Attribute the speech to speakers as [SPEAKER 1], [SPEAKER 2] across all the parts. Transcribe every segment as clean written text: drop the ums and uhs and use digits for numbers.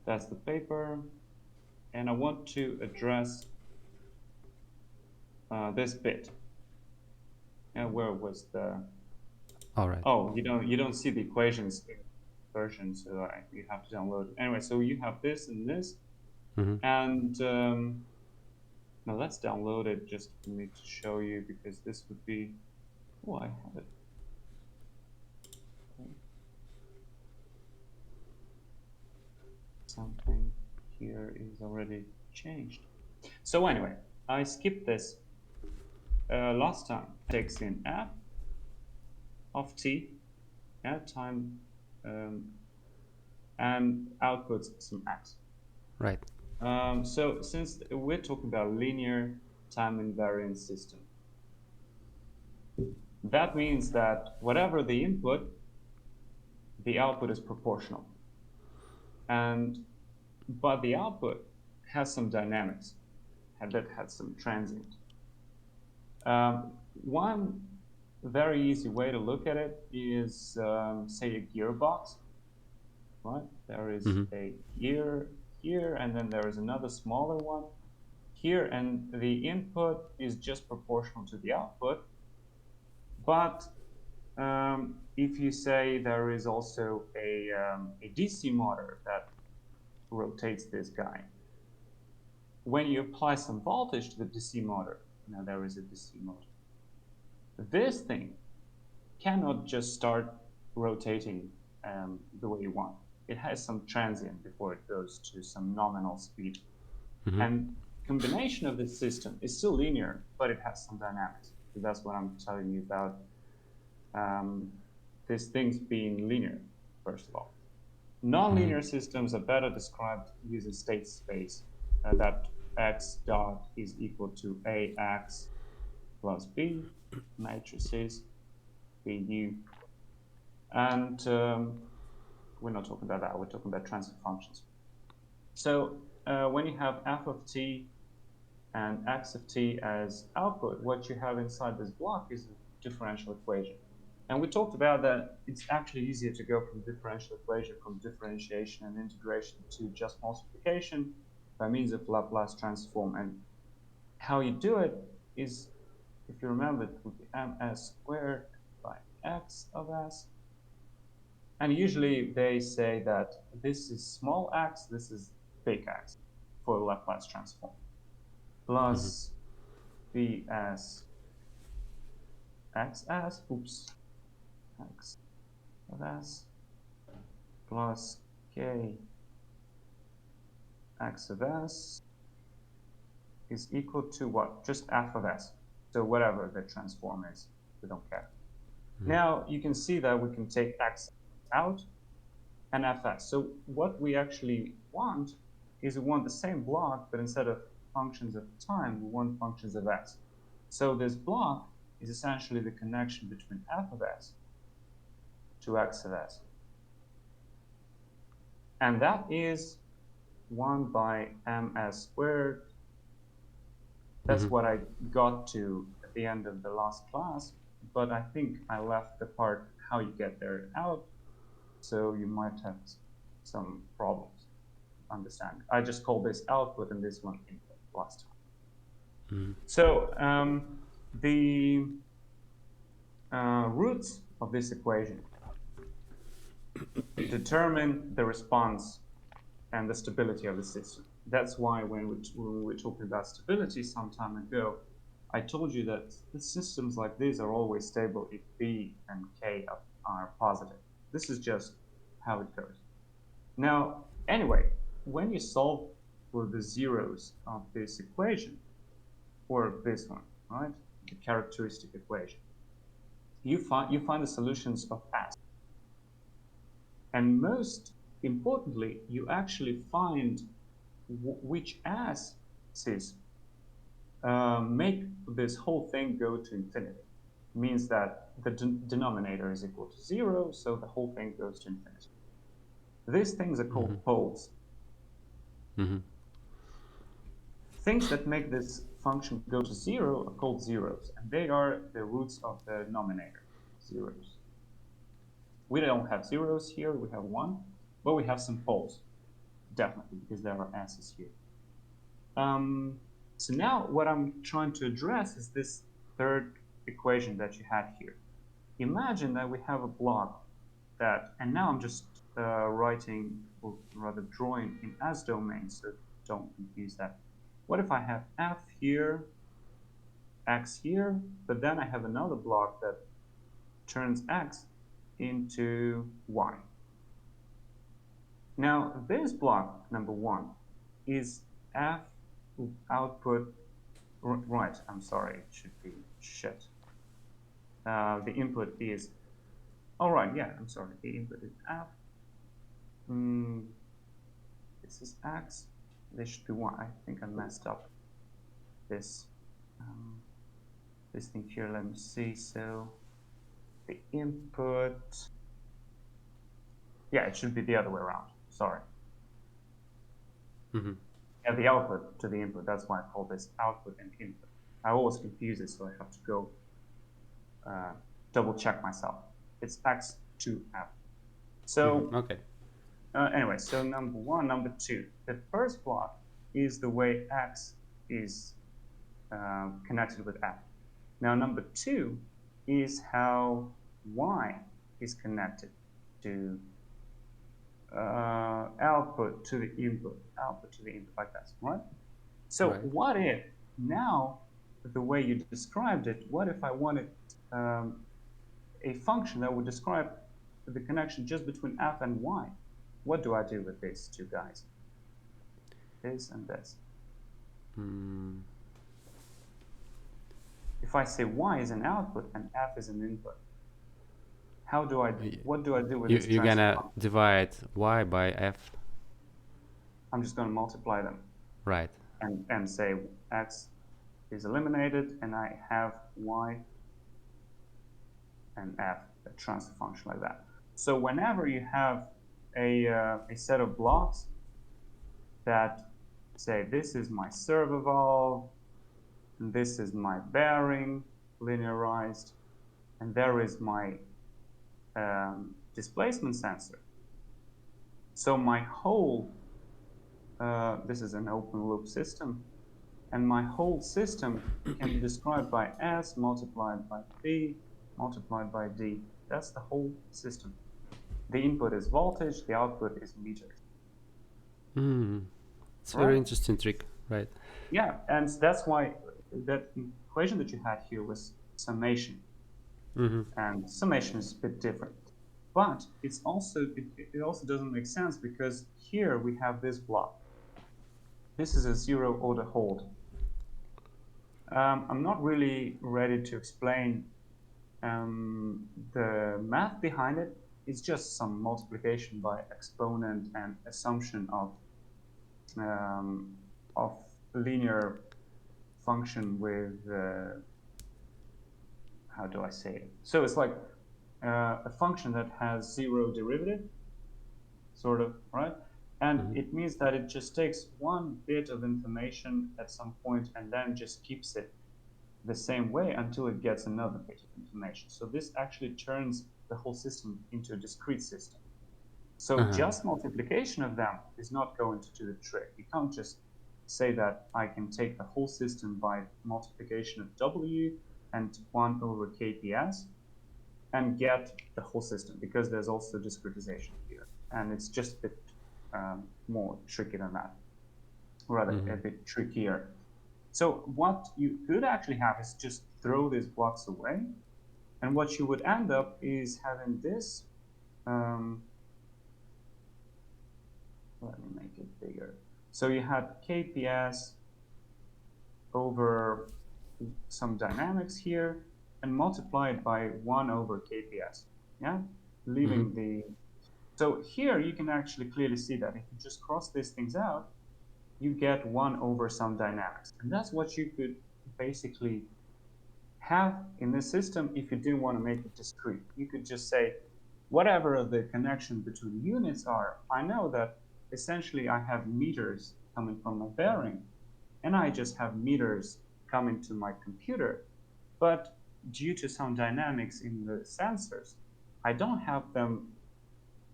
[SPEAKER 1] That's the paper. And I want to address this bit. And where was the?
[SPEAKER 2] All right.
[SPEAKER 1] Oh, you don't see the equations in version, so you have to download it. Anyway, so you have this and this,
[SPEAKER 2] Mm-hmm.
[SPEAKER 1] and now let's download it just for me to show you because this would be. Oh, I have it. Okay. Something here is already changed. So anyway, I skipped this last time. Takes in f of t at time um, and outputs some x.
[SPEAKER 2] Right.
[SPEAKER 1] So since we're talking about linear time invariant system, that means that whatever the input, the output is proportional. But the output has some dynamics, that has some transient. One very easy way to look at it is, say, a gearbox, right? There is
[SPEAKER 2] Mm-hmm.
[SPEAKER 1] a gear here, and then there is another smaller one here, and the input is just proportional to the output. But if you say there is also a DC motor that rotates this guy, when you apply some voltage to the DC motor, now there is a DC motor, this thing cannot just start rotating the way you want. It has some transient before it goes to some nominal speed.
[SPEAKER 2] Mm-hmm.
[SPEAKER 1] And combination of this system is still linear, but it has some dynamics. So that's what I'm telling you about these things being linear, first of all. Nonlinear systems are better described using state space, that x dot is equal to ax plus b matrices bu. And we're not talking about that. We're talking about transfer functions. So when you have f of t and x of t as output, what you have inside this block is a differential equation. And we talked about that it's actually easier to go from differential equation, from differentiation and integration to just multiplication by means of Laplace transform. And how you do it is, if you remember, it would be ms squared by x of s. And usually they say that this is small x, this is big X for Laplace transform, plus bs xs, oops, x of s, plus k x of s is equal to what? Just f of s. So whatever the transform is, we don't care. Now you can see that we can take x out and fs. So what we actually want is we want the same block, but instead of functions of time, we want functions of s. So this block is essentially the connection between f of s to x of s. And that is 1 by ms squared. That's what I got to at the end of the last class, but I think I left the part how you get there out, so you might have some problems understanding. I just called this output and this one input last time. So the roots of this equation determine the response and the stability of the system. That's why when we were talking about stability some time ago, I told you that the systems like these are always stable if B and K are positive. This is just how it goes. Now, anyway, when you solve for the zeros of this equation, or this one, right, the characteristic equation, you find the solutions of S. And most importantly, you actually find which S's make this whole thing go to infinity. It means that the denominator is equal to 0, so the whole thing goes to infinity. These things are called poles. Things that make this function go to 0 are called zeros, and they are the roots of the denominator, zeros. We don't have zeros here, we have 1, but we have some poles. definitely, because there are S's here. So now what I'm trying to address is this third equation that you had here. Imagine that we have a block that, and now I'm just writing, or rather drawing in S domain, so don't confuse that. What if I have F here, X here, but then I have another block that turns X into Y. Now this block, number one, is F output, right, I'm sorry, it should be shit. The input is, all right, yeah, I'm sorry, the input is F. This is X, this should be Y. I think I messed up this, this thing here, let me see, so the input, yeah, it should be the other way around, sorry. Yeah, the output to the input, that's why I call this output and input. I always confuse it, so I have to go double check myself. It's X to F. So
[SPEAKER 2] Okay.
[SPEAKER 1] Anyway, so number one, number two. The first block is the way X is connected with F. Now number two is how Y is connected to output to the input, like that, right? So
[SPEAKER 2] Right.
[SPEAKER 1] what if now, the way you described it, what if I wanted a function that would describe the connection just between F and Y? What do I do with these two guys? This and this. If I say Y is an output and F is an input, how do I? What do I do with this?
[SPEAKER 2] You're gonna
[SPEAKER 1] function?
[SPEAKER 2] divide Y by F.
[SPEAKER 1] I'm just going to multiply them.
[SPEAKER 2] Right.
[SPEAKER 1] And say X is eliminated, and I have Y and F, a transfer function like that. So whenever you have a set of blocks that say this is my servo valve, and this is my bearing linearized, and there is my displacement sensor. So my whole, this is an open loop system, and my whole system can be described by S multiplied by B multiplied by D. That's the whole system. The input is voltage, the output is meters.
[SPEAKER 2] It's a very interesting trick, right?
[SPEAKER 1] Yeah, and that's why that equation that you had here was summation. And summation is a bit different. But it's also it also doesn't make sense because here we have this block. This is a zero order hold. I'm not really ready to explain the math behind it. It's just some multiplication by exponent and assumption of linear function with how do I say it? So it's like a function that has zero derivative, sort of, right? And it means that it just takes one bit of information at some point and then just keeps it the same way until it gets another bit of information. So this actually turns the whole system into a discrete system. So just multiplication of them is not going to do the trick. You can't just say that I can take the whole system by multiplication of W and 1 over KPS and get the whole system, because there's also discretization here. And it's just a bit more tricky than that, rather a bit trickier. So what you could actually have is just throw these blocks away, and what you would end up is having this, let me make it bigger. So you had KPS over some dynamics here and multiplied by 1 over KPS, yeah? Leaving the, so here you can actually clearly see that if you just cross these things out, you get 1 over some dynamics. And that's what you could basically have in this system if you didn't want to make it discrete. You could just say, whatever the connection between units are, I know that essentially I have meters coming from my bearing, and I just have meters coming to my computer. But due to some dynamics in the sensors, I don't have them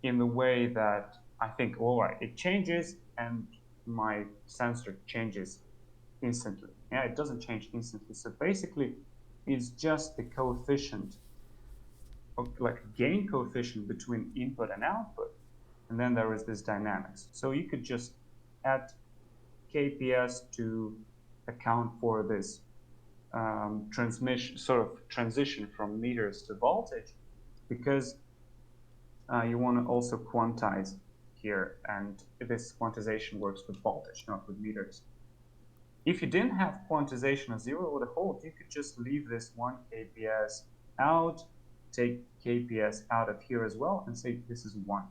[SPEAKER 1] in the way that I think, all right, it changes and my sensor changes instantly. Yeah, it doesn't change instantly. So basically, it's just the coefficient, like gain coefficient between input and output. And then there is this dynamics. So you could just add KPS to account for this transmission, sort of transition from meters to voltage, because you want to also quantize here, and this quantization works with voltage, not with meters. If you didn't have quantization of 0 with a hold, you could just leave this 1 kps out, take kps out of here as well, and say this is 1.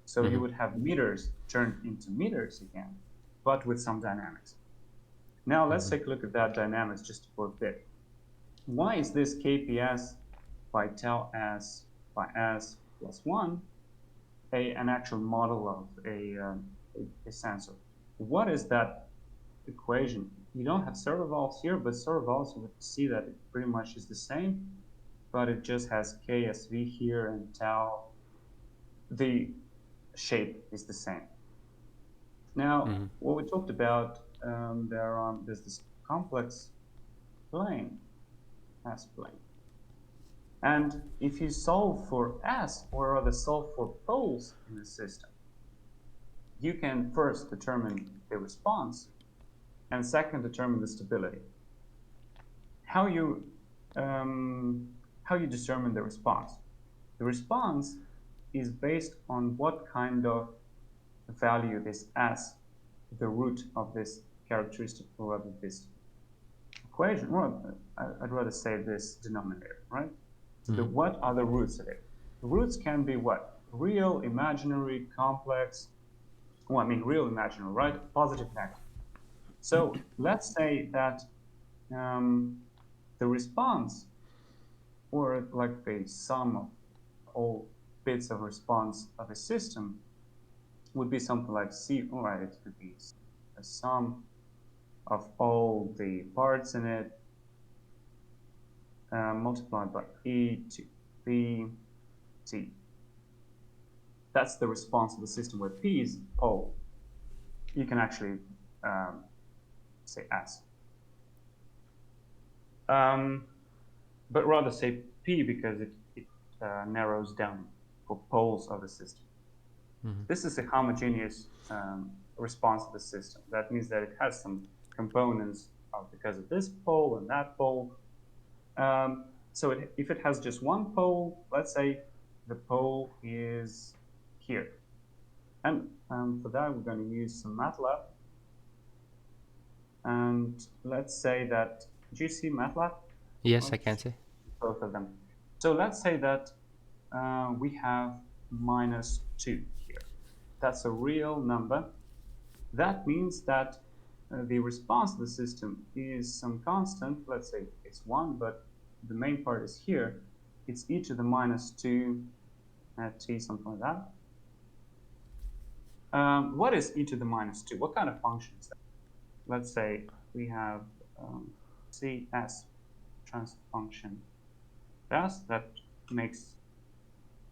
[SPEAKER 1] So you would have meters turned into meters again, but with some dynamics. Now let's take a look at that dynamics just for a bit. Why is this kps by tau s by s plus 1 an actual model of a sensor? What is that equation? You don't have servo valves here, but servo valves, you would see that it pretty much is the same, but it just has ksv here and tau. The shape is the same. Now, what we talked about, there's this complex plane, S plane. And if you solve for S, or rather solve for poles in the system, you can first determine the response, and second, determine the stability. How you determine the response? The response is based on what kind of value this S, the root of this characteristic, or rather this equation, well, I'd rather say this denominator, right? So what are the roots of it? The roots can be what? Real, imaginary, complex. Well, I mean real, imaginary, right? Positive, negative. So let's say that the response, or like the sum of all bits of response of a system, would be something like C. All right, it could be a sum of all the parts in it multiplied by E to B T. That's the response of the system, where P is pole. You can actually say S. But rather say P, because it narrows down for poles of the system. This is a homogeneous response of the system. That means that it has some components because of this pole and that pole. So if it has just one pole, let's say the pole is here. And for that, we're going to use some MATLAB. And let's say that, do you see MATLAB?
[SPEAKER 2] Yes, I can see.
[SPEAKER 1] Both of them. So let's say that we have -2 here. That's a real number. That means that the response of the system is some constant. Let's say it's 1, but the main part is here. It's e to the -2 at t, something like that. What is e to the -2? What kind of function is that? Let's say we have cs transfer function s. That makes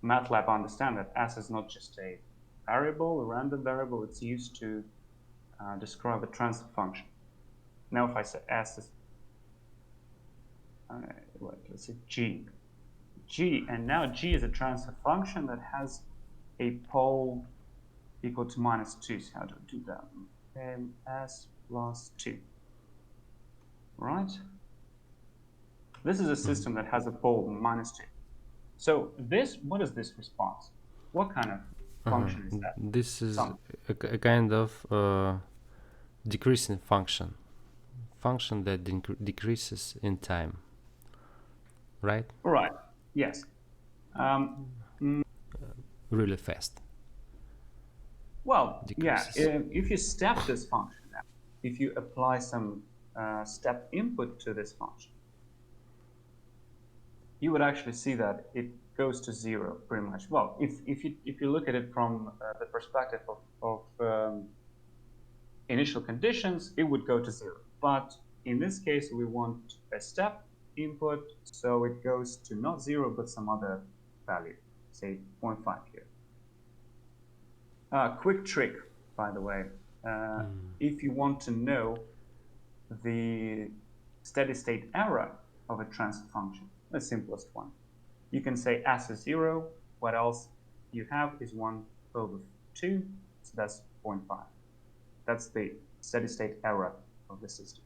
[SPEAKER 1] MATLAB understand that s is not just a variable, a random variable. It's used to describe a transfer function. Now, if I say s is, let's say g, and now g is a transfer function that has a pole equal to -2. So how do we do that? S plus 2, right? This is a system that has a pole -2. So this, what is this response? What kind of function is that?
[SPEAKER 2] This is a kind of decreasing function that decreases in time, right?
[SPEAKER 1] Right, yes.
[SPEAKER 2] Really fast.
[SPEAKER 1] Well,
[SPEAKER 2] Decreases.
[SPEAKER 1] yeah, if you step this function now, if you apply some step input to this function, you would actually see that it goes to 0 pretty much. Well, if you look at it from the perspective of initial conditions, it would go to 0. But in this case, we want a step input, so it goes to not 0, but some other value, say 0.5 here. Quick trick, by the way. If you want to know the steady state error of a transfer function, the simplest one, you can say s is 0, what else you have is 1 over 2, so that's 0.5. That's the steady state error of the system.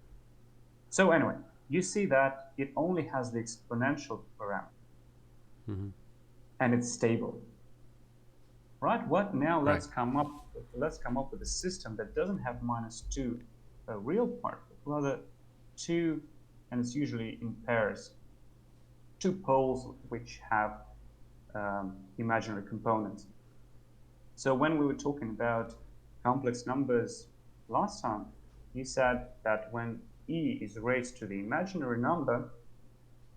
[SPEAKER 1] So anyway, you see that it only has the exponential parameter, and it's stable. Right? What now? Let's come up with a system that doesn't have -2, a real part, but rather 2, and it's usually in pairs, 2 poles which have imaginary components. So when we were talking about complex numbers last time, you said that when e is raised to the imaginary number,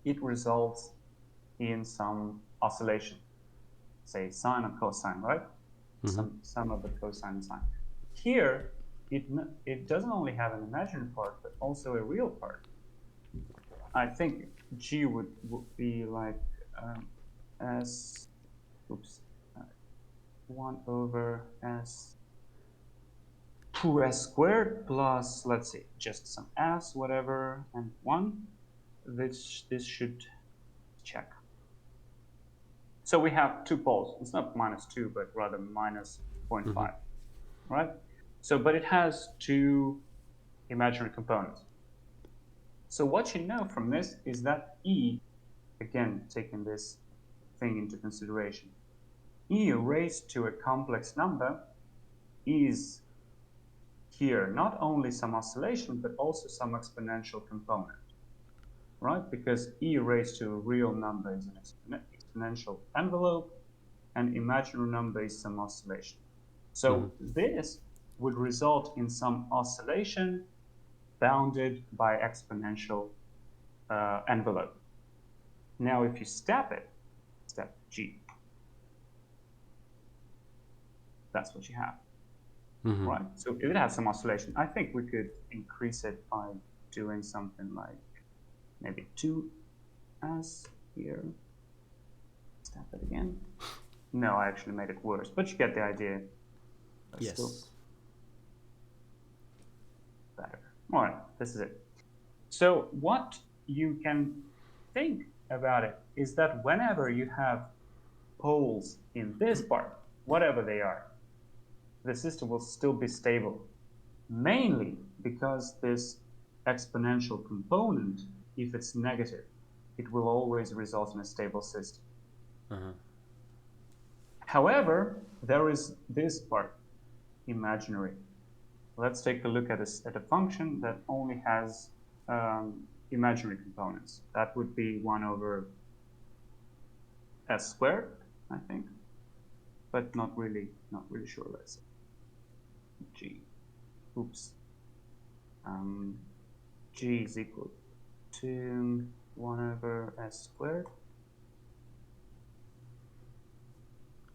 [SPEAKER 1] it results in some oscillation, say sine or cosine, right? Some of the cosine and sine. Here, it doesn't only have an imaginary part, but also a real part. I think g would be like s, 1 over s, 2s squared plus, let's see, just some s, whatever, and 1. This should check. So we have 2 poles. It's not -2, but rather -0.5, right? So, but it has 2 imaginary components. So what you know from this is that e, again, taking this thing into consideration, e raised to a complex number is here not only some oscillation, but also some exponential component, right? Because e raised to a real number is an exponential envelope, and imaginary number is some oscillation. So this would result in some oscillation bounded by exponential envelope. Now, if you step g, that's what you have, right? So if it has some oscillation, I think we could increase it by doing something like maybe 2s here. Step it again. No, I actually made it worse, but you get the idea. But
[SPEAKER 2] yes.
[SPEAKER 1] Still better. All right, this is it. So what you can think about it is that whenever you have poles in this part, whatever they are, the system will still be stable, mainly because this exponential component, if it's negative, it will always result in a stable system. However, there is this part, imaginary. Let's take a look at a function that only has imaginary components. That would be 1 over s squared, I think, but not really sure. Let's say g. Oops. G is equal to 1 over s squared.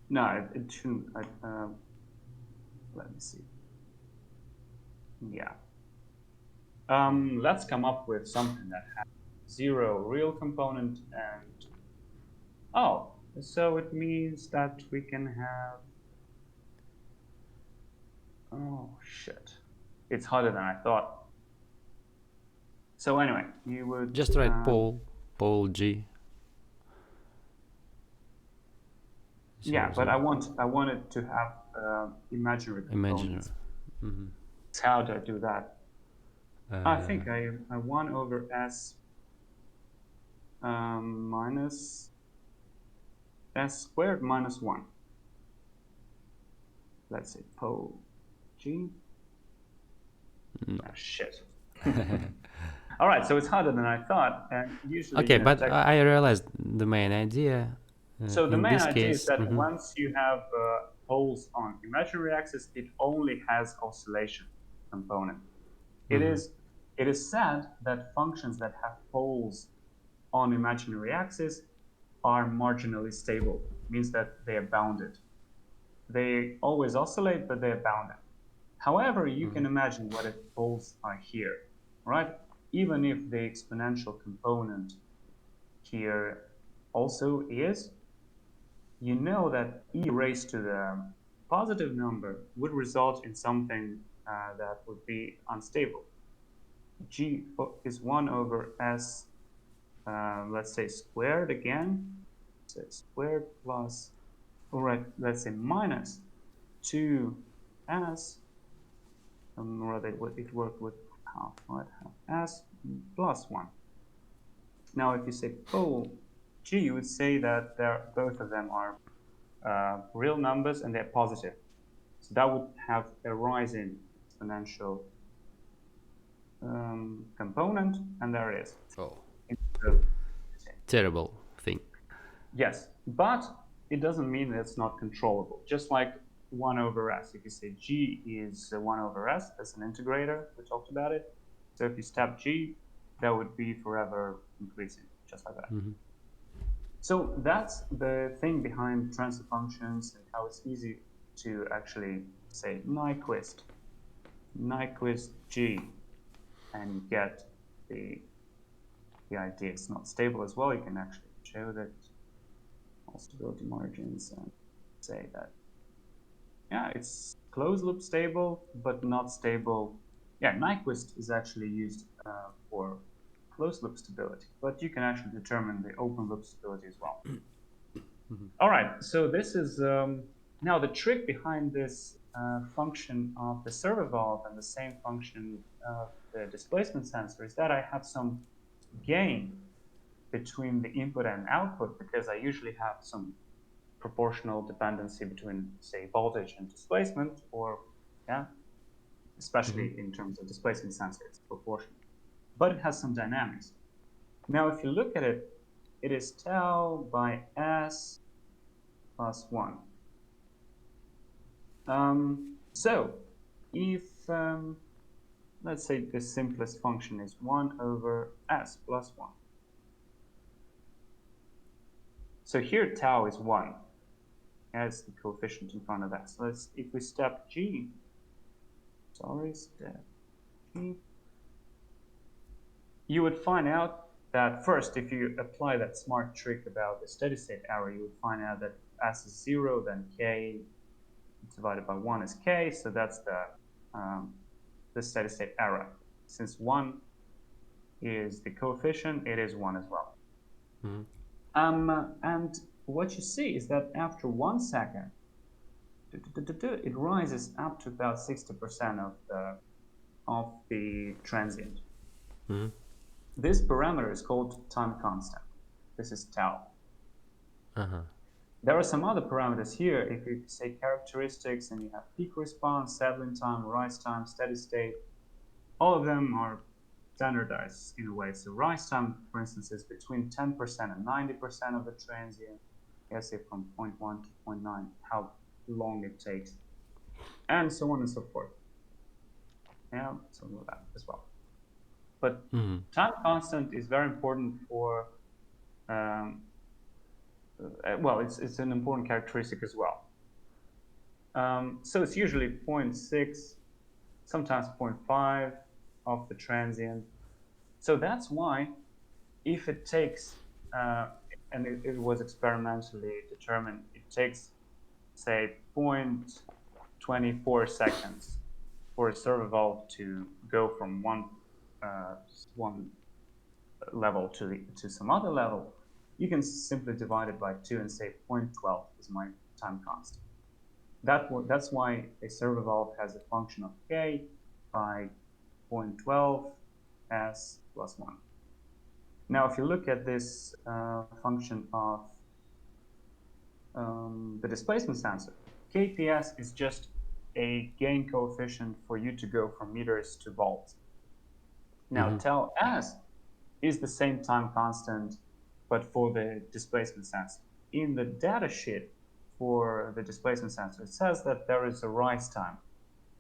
[SPEAKER 1] No, it shouldn't. Let me see. Yeah. Let's come up with something that has 0 real component and so it means that we can have, oh shit, it's harder than I thought. So anyway, you would
[SPEAKER 2] just write pole g.
[SPEAKER 1] Yeah, but I wanted to have imaginary components. So how do I do that? I think I 1 over s minus s squared minus 1. Let's say pole g.
[SPEAKER 2] No.
[SPEAKER 1] Oh, shit. All right, so it's harder than I thought, and usually.
[SPEAKER 2] Okay, but I realized the main idea.
[SPEAKER 1] So the main idea is that once you have poles on imaginary axis, it only has oscillation component. It is said that functions that have poles on imaginary axis are marginally stable. It means that they are bounded. They always oscillate, but they are bounded. However, you can imagine what if poles are here, right? Even if the exponential component here also is, you know that e raised to the positive number would result in something that would be unstable. G is 1 over s, let's say squared again, so squared plus, all right, let's say minus 2s, rather it worked with half, right, half s plus 1. Now if you say pole G, you would say that both of them are real numbers and they're positive. So that would have a rising exponential component, and there it is.
[SPEAKER 2] Oh,
[SPEAKER 1] So,
[SPEAKER 2] terrible thing.
[SPEAKER 1] yes, but it doesn't mean that it's not controllable. Just like 1 over s. If you say g is 1 over s, that's an integrator. We talked about it. So if you step g, that would be forever increasing, just like that. So that's the thing behind transfer functions and how it's easy to actually say Nyquist G, and you get the idea. It's not stable as well. You can actually show that all stability margins and say that, yeah, it's closed loop stable, but not stable. Yeah, Nyquist is actually used for closed loop stability, but you can actually determine the open loop stability as well. All right, so this is now the trick behind this function of the servo valve and the same function of the displacement sensor is that I have some gain between the input and output, because I usually have some proportional dependency between, say, voltage and displacement, or yeah, especially in terms of displacement sensor, it's proportional, but it has some dynamics. Now, if you look at it, it is tau by s plus 1. So if, let's say the simplest function is 1 over s plus 1. So here tau is 1. That's the coefficient in front of that. So if we step g, step g, you would find out that first, if you apply that smart trick about the steady state error, you would find out that s is 0, then k divided by 1 is k, so that's the steady state error. Since 1 is the coefficient, it is 1 as well. And what you see is that after 1 second, it rises up to about 60% of the transient. This parameter is called time constant. This is tau. There are some other parameters here. If you say characteristics, and you have peak response, settling time, rise time, steady state, all of them are standardized in a way. So rise time, for instance, is between 10% and 90% of the transient. Let's say from 0.1 to 0.9, how long it takes, and so on and so forth. Yeah, something like that as well. But time constant is very important for, well, it's an important characteristic as well. So it's usually 0.6, sometimes 0.5 of the transient. So that's why if it takes, and it was experimentally determined, it takes, say, 0.24 seconds for a servo valve to go from one level to some other level, you can simply divide it by 2 and say 0.12 is my time constant. That's why a servo valve has a function of k by 0.12 s plus 1. Now, if you look at this function of the displacement sensor, kps is just a gain coefficient for you to go from meters to volts. Now, tau s is the same time constant, but for the displacement sensor. In the data sheet for the displacement sensor, it says that there is a rise time.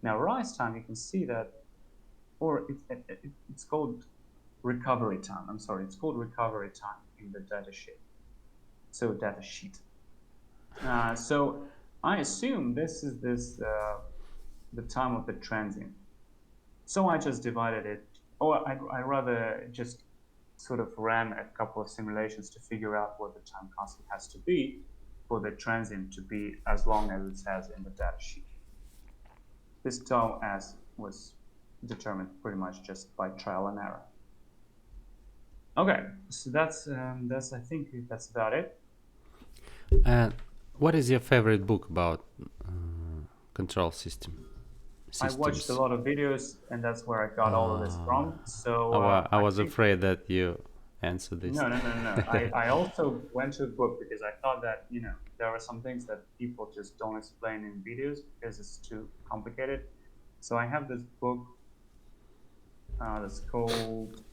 [SPEAKER 1] Now, rise time, you can see that, or it's called recovery time. I'm sorry, it's called recovery time in the data sheet. So data sheet. So I assume this is the time of the transient. So I just divided it, or I rather just sort of ran a couple of simulations to figure out what the time constant has to be. for the transient to be as long as it says in the data sheet. This tau s was determined pretty much just by trial and error. Okay, so that's I think that's about it.
[SPEAKER 2] And what is your favorite book about control systems?
[SPEAKER 1] I watched a lot of videos, and that's where I got all of this from. So
[SPEAKER 2] I was afraid that you answered this.
[SPEAKER 1] No. I also went to a book because I thought that, there are some things that people just don't explain in videos because it's too complicated. So I have this book that's called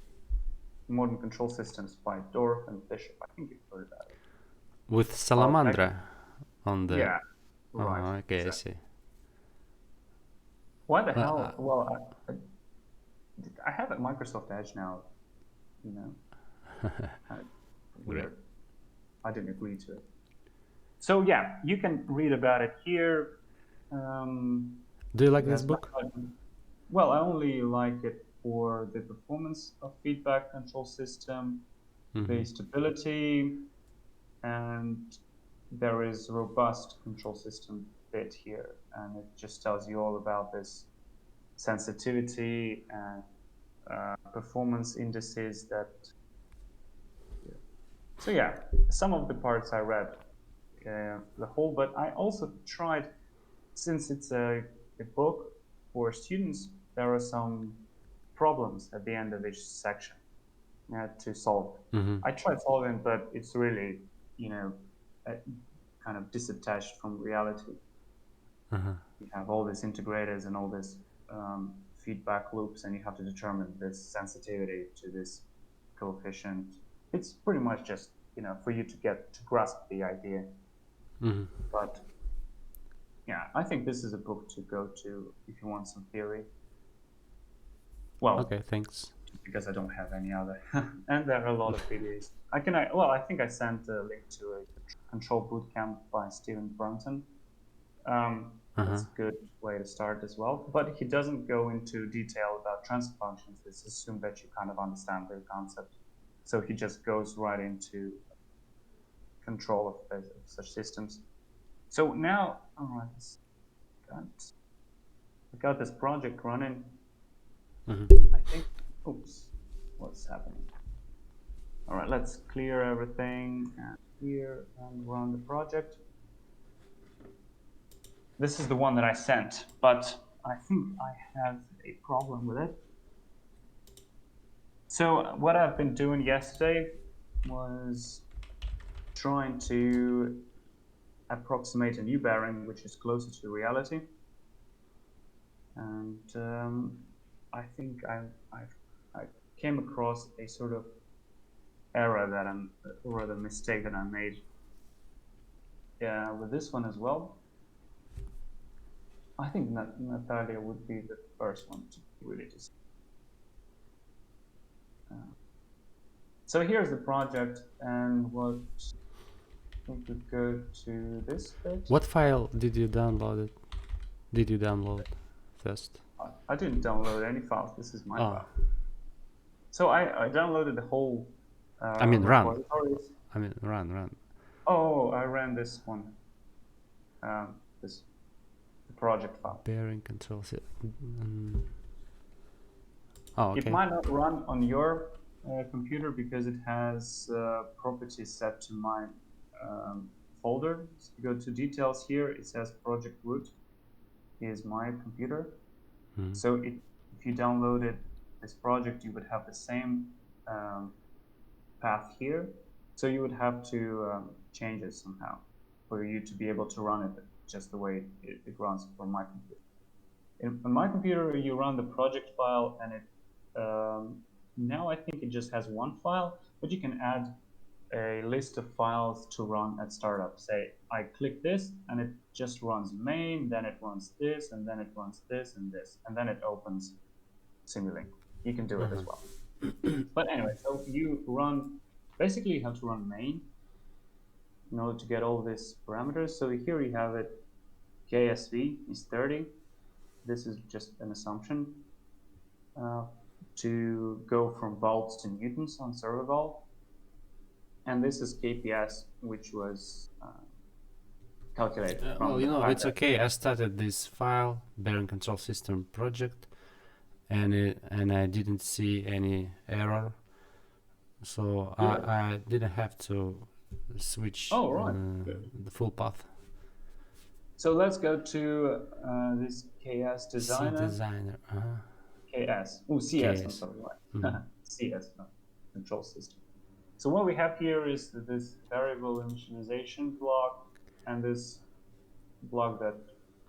[SPEAKER 1] Modern Control Systems by Dorff and Bishop. I think you've heard about it.
[SPEAKER 2] With Salamandra on the...
[SPEAKER 1] Yeah, right.
[SPEAKER 2] Oh, okay,
[SPEAKER 1] exactly.
[SPEAKER 2] I see.
[SPEAKER 1] Why the hell? Well, I have a Microsoft Edge now, Weird. I didn't agree to it. So yeah, you can read about it here.
[SPEAKER 2] Do you like this book?
[SPEAKER 1] Well, I only like it for the performance of feedback control system, the stability, and there is robust control system bit here, and it just tells you all about this sensitivity and performance indices that. So yeah, some of the parts I read the whole, but I also tried, since it's a book for students, there are some problems at the end of each section to solve. I tried solving, but it's really, kind of disattached from reality. You have all these integrators and all these feedback loops, and you have to determine this sensitivity to this coefficient. It's pretty much just, for you to grasp the idea. But yeah, I think this is a book to go to if you want some theory. Well,
[SPEAKER 2] okay, thanks.
[SPEAKER 1] Because I don't have any other, and there are a lot of videos. I think I sent a link to a control bootcamp by Stephen Brunton. That's a good way to start as well. But he doesn't go into detail about transfer functions. It's assumed that you kind of understand the concept. So he just goes right into control of such systems. So now, all right, I got this project running. I think, oops, what's happening? All right, let's clear everything here and run the project. This is the one that I sent, but I think I have a problem with it. So what I've been doing yesterday was trying to approximate a new bearing which is closer to reality. And I think I came across a sort of error or the mistake that I made with this one as well. I think Natalia would be the first one to really just. So here's the project, and what we could go to this page.
[SPEAKER 2] What file did you download? Did you download first?
[SPEAKER 1] I didn't download any files. This is my file. So I downloaded the whole.
[SPEAKER 2] run. Run.
[SPEAKER 1] Oh, I ran this one. This project file.
[SPEAKER 2] Bearing control set. Okay.
[SPEAKER 1] It might not run on your computer because it has properties set to my folder. So you go to details here. It says project root is my computer. So if you downloaded this project, you would have the same path here. So you would have to change it somehow for you to be able to run it just the way it runs from my computer. On my computer, you run the project file, and it now I think it just has one file, but you can add a list of files to run at startup. Say I click this, and it just runs main, then it runs this, and then it runs this and this, and then it opens Simulink. You can do it as well. But anyway, so basically you have to run main in order to get all these parameters. So here you have it, KSV is 30. This is just an assumption to go from volts to newtons on servo volt. And this is KPS, which was calculate from
[SPEAKER 2] Well,
[SPEAKER 1] the fact
[SPEAKER 2] it's
[SPEAKER 1] that
[SPEAKER 2] okay. I started this file, bearing control system project, and I didn't see any error, so
[SPEAKER 1] good.
[SPEAKER 2] I didn't have to switch
[SPEAKER 1] Oh, right. Good.
[SPEAKER 2] the full path.
[SPEAKER 1] So let's go to this KS
[SPEAKER 2] C
[SPEAKER 1] designer.
[SPEAKER 2] designer,
[SPEAKER 1] KS. Oh, CS. I'm
[SPEAKER 2] KS.
[SPEAKER 1] sorry. Right.
[SPEAKER 2] Mm-hmm.
[SPEAKER 1] CS, no, control system. So what we have here is this variable initialization block and this block that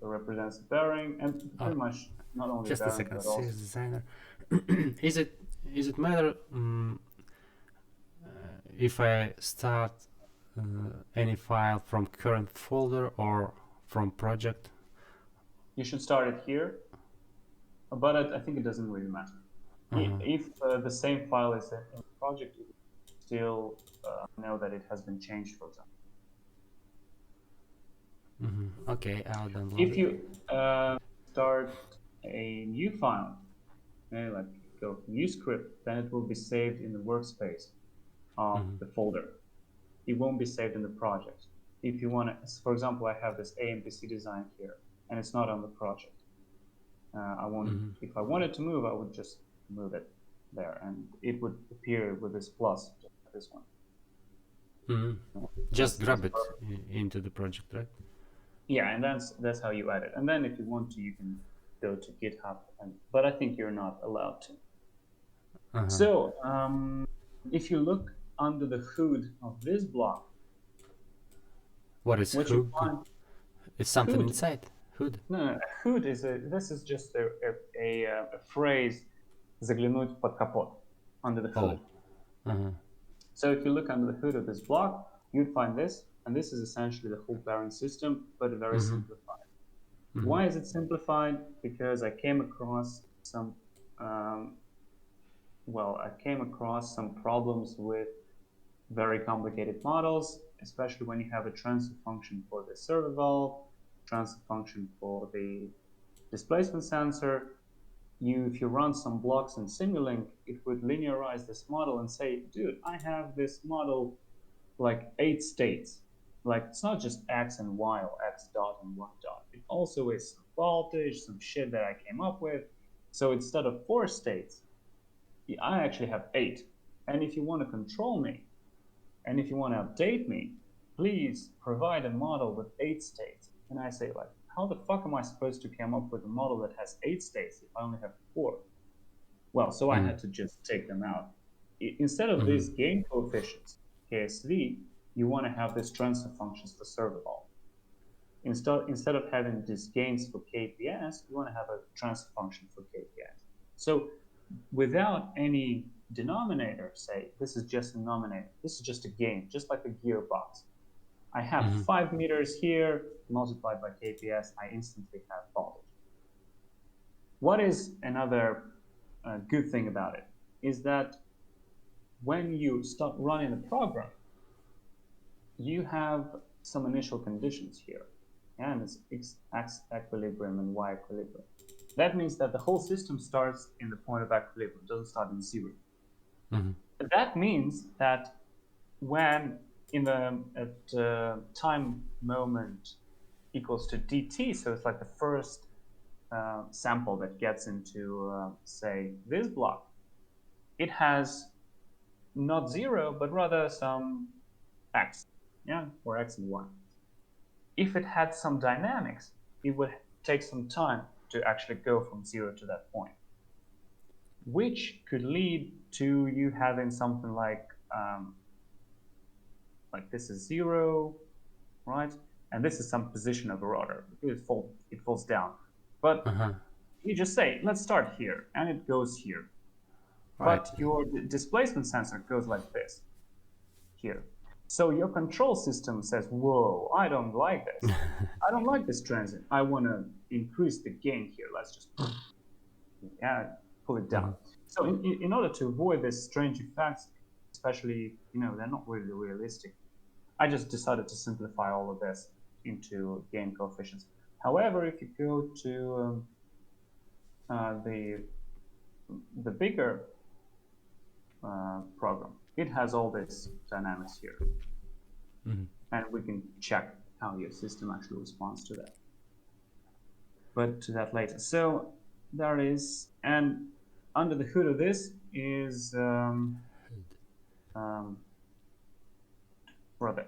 [SPEAKER 1] represents bearing, and
[SPEAKER 2] Oh,
[SPEAKER 1] pretty much not only
[SPEAKER 2] just a
[SPEAKER 1] bearing
[SPEAKER 2] second.
[SPEAKER 1] but
[SPEAKER 2] CS
[SPEAKER 1] also.
[SPEAKER 2] designer. is it matter if I start any file from current folder or from project?
[SPEAKER 1] You should start it here, but I think it doesn't really matter.
[SPEAKER 2] Uh-huh.
[SPEAKER 1] If the same file is in the project, you still know that it has been changed, for example.
[SPEAKER 2] Mm-hmm. Okay, I'll download
[SPEAKER 1] If
[SPEAKER 2] it.
[SPEAKER 1] you start a new file, like go new script, then it will be saved in the workspace of
[SPEAKER 2] Mm-hmm.
[SPEAKER 1] the folder. It won't be saved in the project. If you want to, for example, I have this AMPC design here, and it's not on the project.
[SPEAKER 2] Mm-hmm.
[SPEAKER 1] If I wanted to move, I would just move it there, and it would appear with this plus, just like this one.
[SPEAKER 2] Mm-hmm.
[SPEAKER 1] This
[SPEAKER 2] Just
[SPEAKER 1] is
[SPEAKER 2] grab it
[SPEAKER 1] perfect.
[SPEAKER 2] into the project, right?
[SPEAKER 1] Yeah, and that's how you add it. And then if you want to, you can go to GitHub, but I think you're not allowed to.
[SPEAKER 2] Uh-huh.
[SPEAKER 1] So if you look under the hood of this block,
[SPEAKER 2] What is
[SPEAKER 1] what you
[SPEAKER 2] hood?
[SPEAKER 1] find,
[SPEAKER 2] It's something
[SPEAKER 1] hood.
[SPEAKER 2] inside. Hood.
[SPEAKER 1] No, hood is this is just a phrase, заглянуть под капот, under the
[SPEAKER 2] Oh.
[SPEAKER 1] hood.
[SPEAKER 2] Uh-huh.
[SPEAKER 1] So if you look under the hood of this block, you'd find this, and this is essentially the whole bearing system, but very
[SPEAKER 2] Mm-hmm.
[SPEAKER 1] simplified.
[SPEAKER 2] Mm-hmm.
[SPEAKER 1] Why is it simplified? Because I came across some, I came across some problems with very complicated models, especially when you have a transfer function for the server valve, transfer function for the displacement sensor. If you run some blocks in Simulink, it would linearize this model and say, dude, I have this model like 8 states. Like it's not just X and Y or X dot and Y dot. It also is some voltage, some shit that I came up with. So instead of 4 states, I actually have 8. And if you want to control me, and if you want to update me, please provide a model with 8 states. And I say, like, how the fuck am I supposed to come up with a model that has 8 states if I only have 4? Well, so I had to just take them out. Instead of
[SPEAKER 2] Mm-hmm.
[SPEAKER 1] these gain coefficients, KSV, you want to have these transfer functions for server valve. Instead of having these gains for KPS, you want to have a transfer function for KPS. So without any denominator, say, this is just a denominator, this is just a gain, just like a gearbox. I have
[SPEAKER 2] Mm-hmm.
[SPEAKER 1] 5 meters here multiplied by KPS, I instantly have voltage. What is another good thing about it is that when you start running the program, you have some initial conditions here, and it's X equilibrium and Y equilibrium. That means that the whole system starts in the point of equilibrium, doesn't start in zero.
[SPEAKER 2] Mm-hmm.
[SPEAKER 1] That means that when at time moment equals to dt, so it's like the first sample that gets into, say, this block, it has not zero, but rather some x, yeah, or x and y. If it had some dynamics, it would take some time to actually go from zero to that point, which could lead to you having something like this is zero, right? And this is some position of a rotor. It falls down. But
[SPEAKER 2] Uh-huh.
[SPEAKER 1] you just say, let's start here, and it goes here.
[SPEAKER 2] Right.
[SPEAKER 1] But your displacement sensor goes like this, here. So your control system says, whoa, I don't like this. I don't like this transient. I want to increase the gain here. Let's just pull it down.
[SPEAKER 2] Mm-hmm.
[SPEAKER 1] So in order to avoid this strange effects, especially, they're not really realistic, I just decided to simplify all of this into gain coefficients. However, if you go to the bigger program, it has all this dynamics here,
[SPEAKER 2] Mm-hmm.
[SPEAKER 1] and we can check how your system actually responds to that. But to that later. So there is, and under the hood of this is there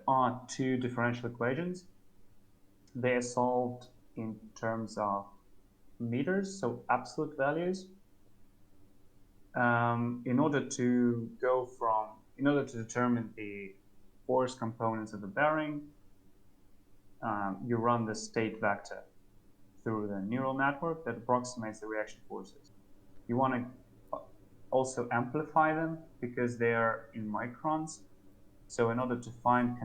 [SPEAKER 1] are two differential equations. They are solved in terms of meters, so absolute values. In order to determine the force components of the bearing, you run the state vector through the neural network that approximates the reaction forces. You want to also amplify them because they are in microns. So in order to find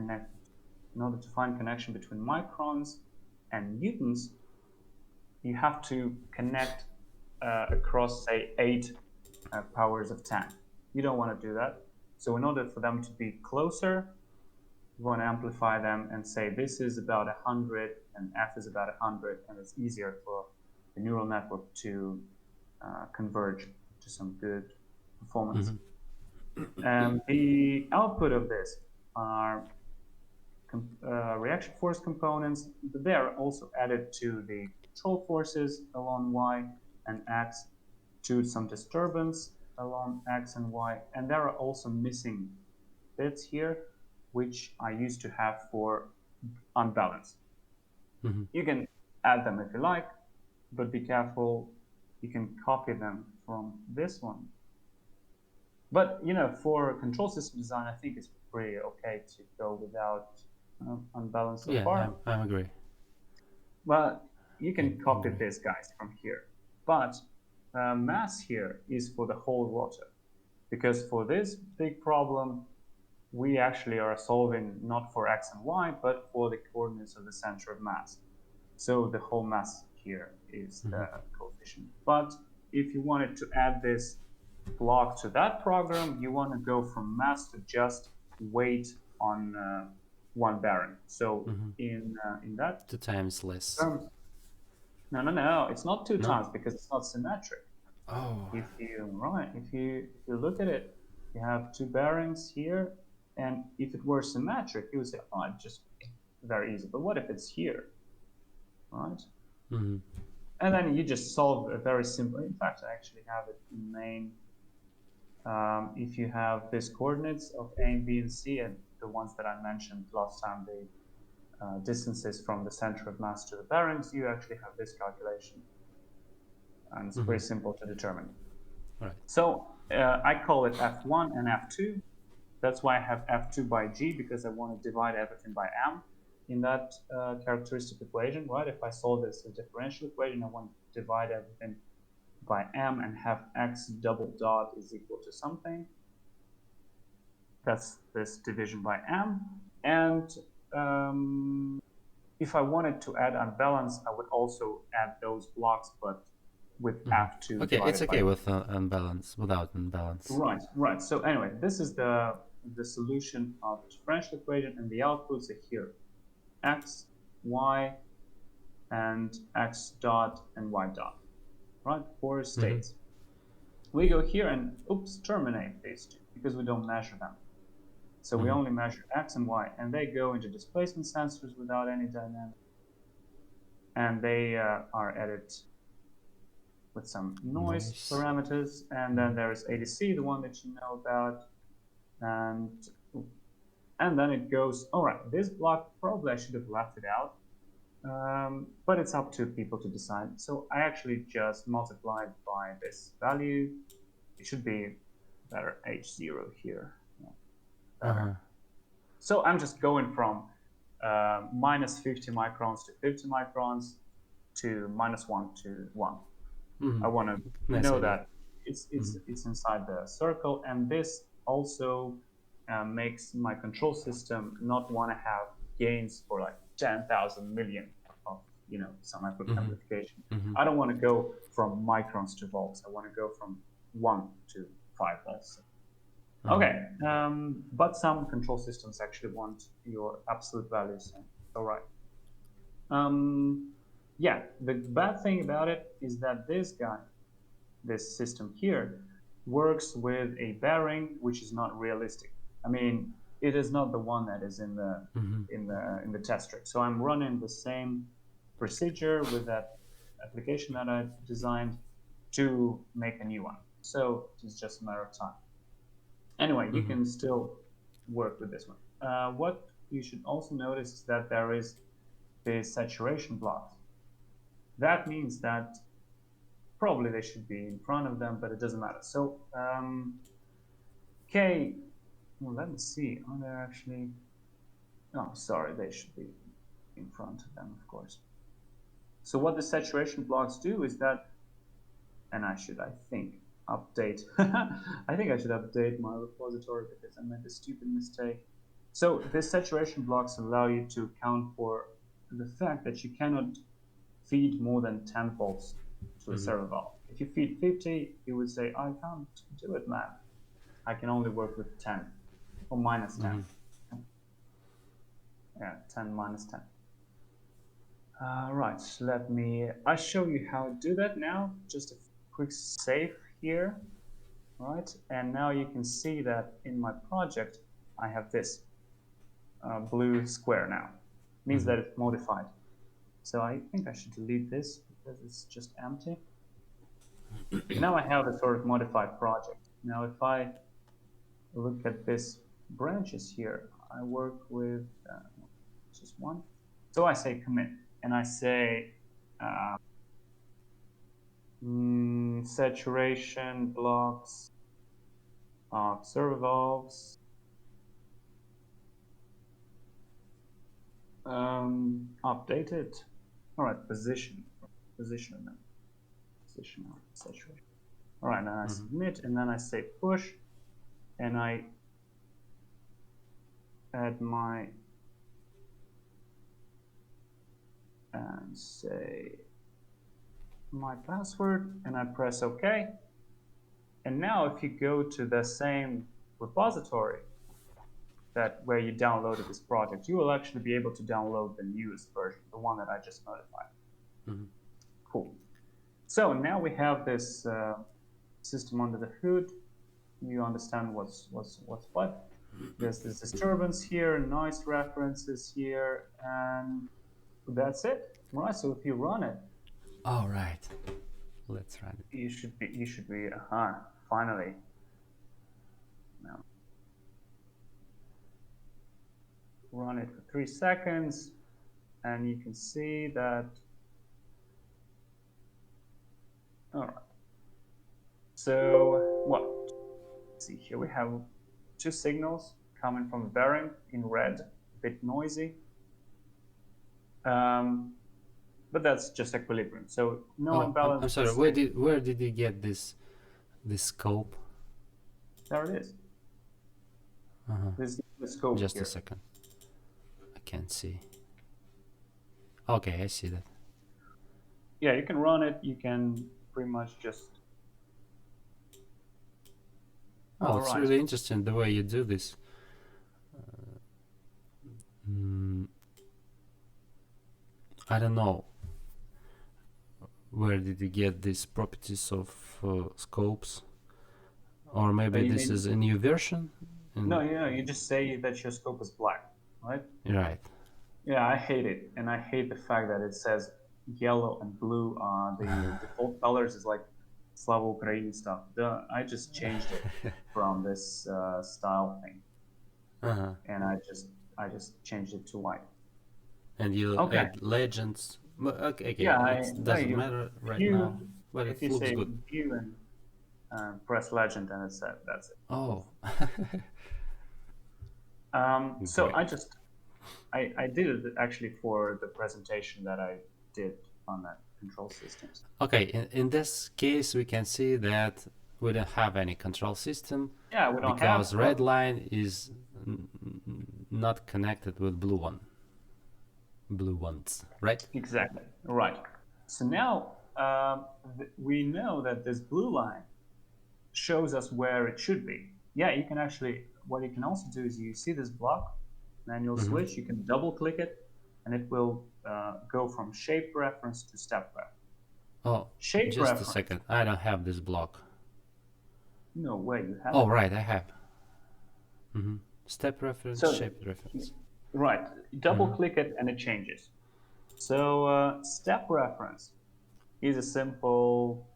[SPEAKER 1] connection between microns and newtons, you have to connect across, say, 8 powers of 10. You don't want to do that. So in order for them to be closer, you want to amplify them and say this is about 100 and f is about 100, and it's easier for the neural network to converge to some good performance. And the output of this are reaction force components. They are also added to the control forces along y and x, to some disturbance along x and y, and there are also missing bits here, which I used to have for unbalance. You can add them if you like, but be careful, you can copy them from this one. But for control system design, I think it's pretty okay to go without unbalanced so far.
[SPEAKER 2] I agree.
[SPEAKER 1] Well, you can copy this, guys, from here. But mass here is for the whole rotor, because for this big problem, we actually are solving not for x and y, but for the coordinates of the center of mass. So the whole mass here is the coefficient. But if you wanted to add this block to that program, you want to go from mass to just weight on one bearing. So in that
[SPEAKER 2] 2 times less.
[SPEAKER 1] No, it's not 2 times, because it's not symmetric.
[SPEAKER 2] Oh.
[SPEAKER 1] If you look at it, you have 2 bearings here, and if it were symmetric, you would say, oh, it's just very easy. But what if it's here, right? And then you just solve a very simple. In fact, I actually have it in main. If you have these coordinates of A, B, and C, and the ones that I mentioned last time, the distances from the center of mass to the bearings, you actually have this calculation. And it's pretty simple to determine.
[SPEAKER 2] Right.
[SPEAKER 1] So I call it F1 and F2. That's why I have F2 by G, because I want to divide everything by M in that characteristic equation, right? If I solve this differential equation, I want to divide everything by M and have X double dot is equal to something. That's this division by M. And if I wanted to add unbalance, I would also add those blocks, but with F2.
[SPEAKER 2] Okay, it's okay with unbalance, without unbalance.
[SPEAKER 1] Right. So anyway, this is the solution of the differential equation, and the outputs are here: x, y, and x dot and y dot. Right, 4 states. We go here and terminate these two because we don't measure them. So we only measure x and y, and they go into displacement sensors without any dynamic, and they are added with some noise parameters. And then there's ADC, the one that you know about, and then it goes. All right, this block probably I should have left it out, but it's up to people to decide. So I actually just multiplied by this value. It should be better H0 here. So I'm just going from minus 50 microns to 50 microns to minus 1 to 1. I want to know that it's inside the circle, and this also makes my control system not want to have gains for like 10,000 million of some amplification. I don't want to go from microns to volts. I want to go from 1 to 5 volts. Okay, but some control systems actually want your absolute values. All right. Yeah, the bad thing about it is that this system here, works with a bearing which is not realistic. I mean, it is not the one that is in the in the test rig. So I'm running the same procedure with that application that I designed to make a new one. So it's just a matter of time. Anyway, you can still work with this one. What you should also notice is that there is the saturation blocks. That means that probably they should be in front of them, but it doesn't matter. So, okay, well, let me see. Are there actually? Oh, sorry, they should be in front of them, of course. So what the saturation blocks do is that, and I think, update. I think I should update my repository because I made a stupid mistake. So the saturation blocks allow you to account for the fact that you cannot feed more than 10 volts to a server valve. If you feed 50, it would say, I can't do it, man. I can only work with 10 or minus 10. Yeah, 10 minus 10. Right, I'll show you how to do that now. Just a quick save here. Right, and now you can see that in my project, I have this blue square now. It means that it's modified. So I think I should delete this because it's just empty. Now I have a sort of modified project. Now if I look at this branches here, I work with just one. So I say commit, and I say saturation blocks of server valves. Updated. All right, position of them. Position of saturation. All right, now I submit, and then I say push, and I add my and say my password, and I press OK. And now if you go to the same repository that where you downloaded this project, you will actually be able to download the newest version, the one that I just modified. Cool. So now we have this system under the hood. You understand what's what. There's this disturbance here, noise references here, and that's it. Right. So if you run it,
[SPEAKER 2] all right, let's run it.
[SPEAKER 1] You should be. Finally. Now, run it for 3 seconds, and you can see that. All right. So what? Let's see here we have 2 signals coming from the bearing in red, a bit noisy. But that's just equilibrium. So no imbalance.
[SPEAKER 2] I'm sorry. Where did you get this scope?
[SPEAKER 1] There it is. This is the scope.
[SPEAKER 2] Just
[SPEAKER 1] here.
[SPEAKER 2] A second. I can't see. Okay, I see that.
[SPEAKER 1] Yeah, you can run it. You can pretty much just.
[SPEAKER 2] It's really interesting the way you do this. I don't know. Where did you get these properties of scopes? Or maybe this is a new version?
[SPEAKER 1] No, you just say that your scope is black, right?
[SPEAKER 2] Right.
[SPEAKER 1] Yeah, I hate it. And I hate the fact that it says yellow and blue. The default colors is like Slava Ukraini stuff. I just changed it from this style thing. And I just changed it to white.
[SPEAKER 2] And you add legends. Okay,
[SPEAKER 1] yeah,
[SPEAKER 2] it doesn't matter right now, but it looks good.
[SPEAKER 1] View and press legend, and it's that's it.
[SPEAKER 2] Oh.
[SPEAKER 1] So I did it actually for the presentation that I did on that control systems.
[SPEAKER 2] Okay, in this case, we can see that we don't have any control system.
[SPEAKER 1] Yeah, we don't
[SPEAKER 2] because red line is not connected with blue ones, right?
[SPEAKER 1] Exactly, right. So now we know that this blue line shows us where it should be. Yeah, you can actually, what you can also do is you see this block, manual switch, you can double click it, and it will go from shape reference to step reference.
[SPEAKER 2] Oh,
[SPEAKER 1] shape
[SPEAKER 2] just
[SPEAKER 1] reference.
[SPEAKER 2] A second. I don't have this block.
[SPEAKER 1] No way, you have
[SPEAKER 2] Oh, right, I have. Step reference,
[SPEAKER 1] So,
[SPEAKER 2] shape reference.
[SPEAKER 1] right, double click it and it changes. So step reference is a simple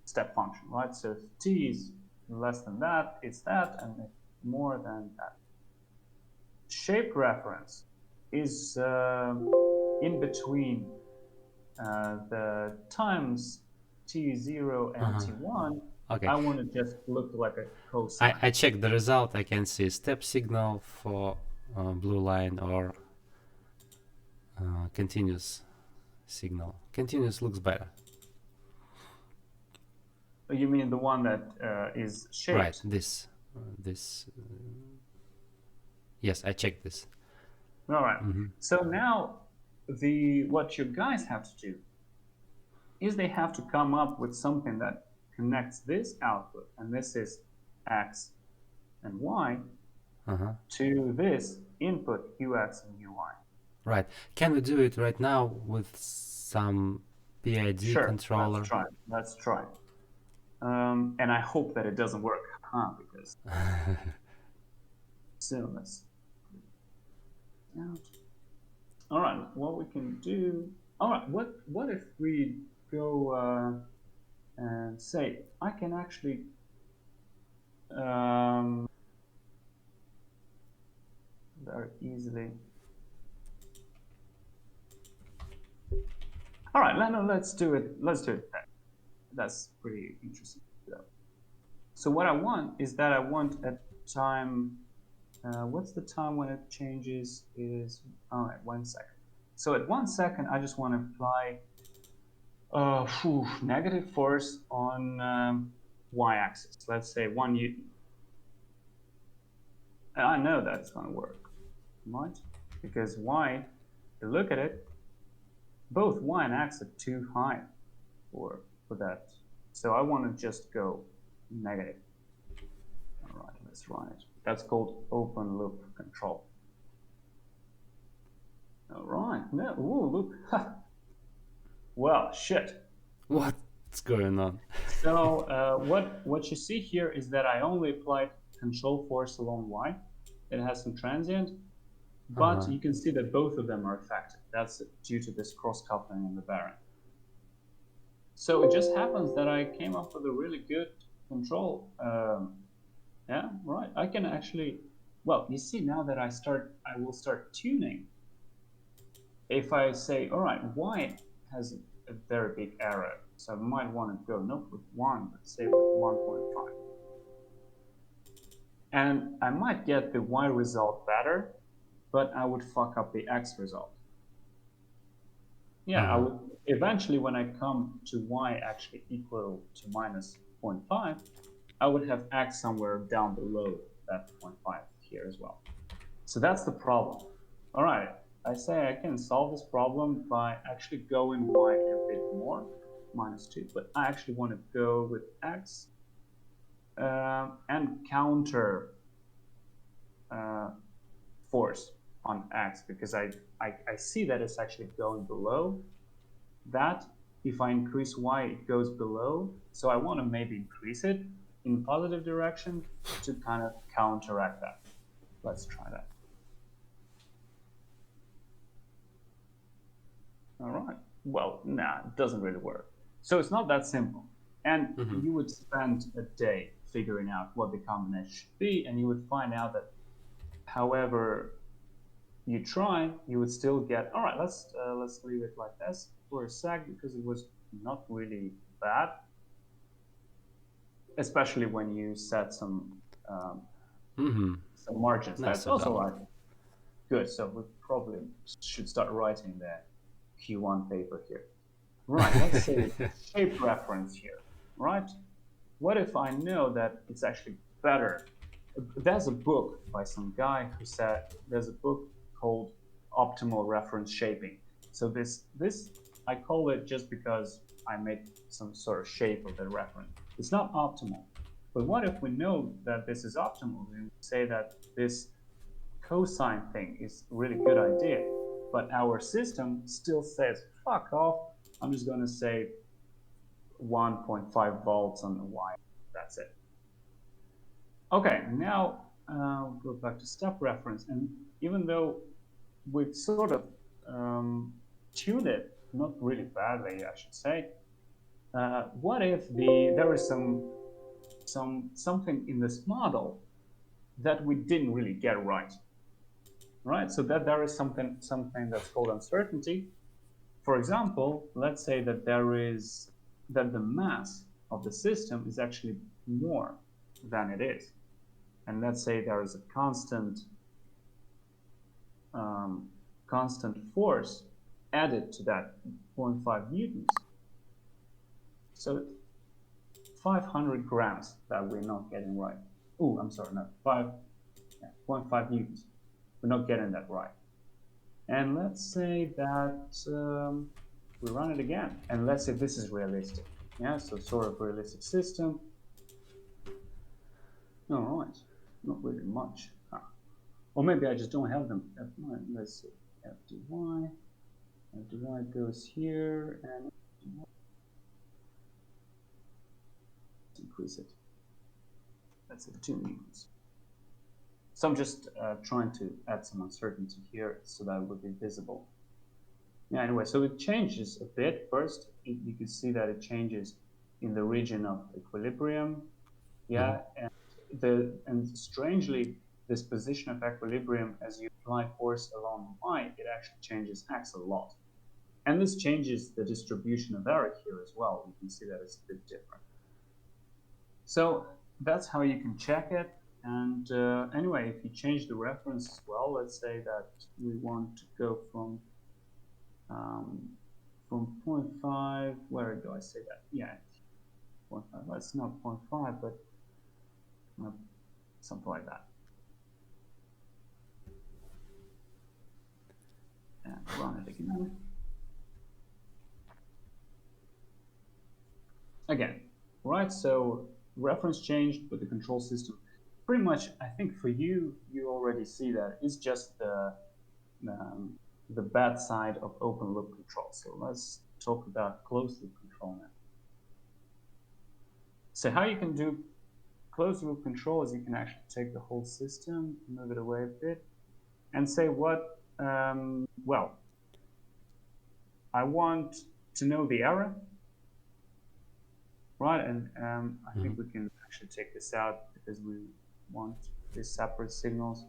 [SPEAKER 1] step function, right? So if t is less than that, it's that, and if more than that. Shape reference is in between the times t0 and t1.
[SPEAKER 2] Okay.
[SPEAKER 1] I want to just look like a cosine.
[SPEAKER 2] I checked the result. I can see step signal for blue line or continuous signal. Continuous looks better.
[SPEAKER 1] You mean the one that is shaped?
[SPEAKER 2] Right. This. Yes, I checked this.
[SPEAKER 1] All right. So now what you guys have to do is they have to come up with something that connects this output, and this is x and y, to this input ux and uy.
[SPEAKER 2] Right. Can we do it right now with some PID
[SPEAKER 1] Sure,
[SPEAKER 2] controller?
[SPEAKER 1] Let's try. And I hope that it doesn't work, because so let's out. All right, what we can do. All right, what if we go and say I can actually very easily. All right, no, let's do it. Let's do it. That's pretty interesting. So what I want is that I want a time. What's the time when it changes? Is all right. 1 second. So at 1 second, I just want to apply negative force on y-axis. Let's say 1 Newton. And I know that's going to work, right? Because y, if you look at it, both y and x are too high for that. So I want to just go negative. All right, let's run it. That's called open loop control. All right. No, ooh, look. Well, shit.
[SPEAKER 2] What's going on?
[SPEAKER 1] So what you see here is that I only applied control force along y. It has some transient, but you can see that both of them are affected. That's due to this cross-coupling in the variant. So it just happens that I came up with a really good control. Yeah, right. I can actually, well, you see now that I will start tuning. If I say, all right, y has a very big error, so I might want to go not with 1, but say with 1.5. And I might get the y result better, but I would fuck up the x result. Yeah, I would eventually, when I come to y actually equal to minus 0.5, I would have x somewhere down below that 0.5 here as well. So that's the problem. All right, I say I can solve this problem by actually going y a bit more, minus 2, but I actually want to go with x and counter force on x, because I see that it's actually going below that. If I increase y, it goes below. So I want to maybe increase it in positive direction to kind of counteract that. Let's try that. All right. Well, nah, it doesn't really work. So it's not that simple. And you would spend a day figuring out what the combination should be, and you would find out that however you try, you would still get, all right, let's leave it like this for a sec, because it was not really bad, especially when you set some margins. That's also like good. So we probably should start writing the Q1 paper here. Right, let's say shape reference here, right? What if I know that it's actually better? There's a book by some guy who said, there's a book called Optimal Reference Shaping. So this I call it just because I made some sort of shape of the reference. It's not optimal. But what if we know that this is optimal? We say that this cosine thing is a really good idea, but our system still says, fuck off, I'm just going to say 1.5 volts on the Y. That's it. Okay, now we'll go back to step reference. And even though we've sort of tuned it, not really badly, I should say, what if there is something in this model that we didn't really get right? So that there is something that's called uncertainty. For example, let's say that the mass of the system is actually more than it is, and let's say there is a constant force added to that 0.5 newtons. So 500 grams that we're not getting right. Oh, I'm sorry, no, 0.5 newtons. We're not getting that right. And let's say that we run it again, and let's say this is realistic. Yeah, so sort of realistic system. All right, not really much. Or maybe I just don't have them. Let's see, FDY. FDY goes here, and let's increase it. Let's say 2 newtons. So I'm just trying to add some uncertainty here so that it would be visible. Yeah, anyway, so it changes a bit. First, you can see that it changes in the region of equilibrium. Yeah, and strangely, this position of equilibrium, as you apply force along y, it actually changes x a lot. And this changes the distribution of error here as well. You can see that it's a bit different. So that's how you can check it. And anyway, if you change the reference as well, let's say that we want to go from 0.5, where do I say that? Yeah, 0.5, well, it's not 0.5, but something like that. And run it again. Again, right, so reference changed, but the control system, pretty much, I think for you already see that it's just the bad side of open loop control. So let's talk about closed loop control now. So how you can do closed loop control is you can actually take the whole system, move it away a bit, and say well, I want to know the error, right? And I think we can actually take this out because we want these separate signals.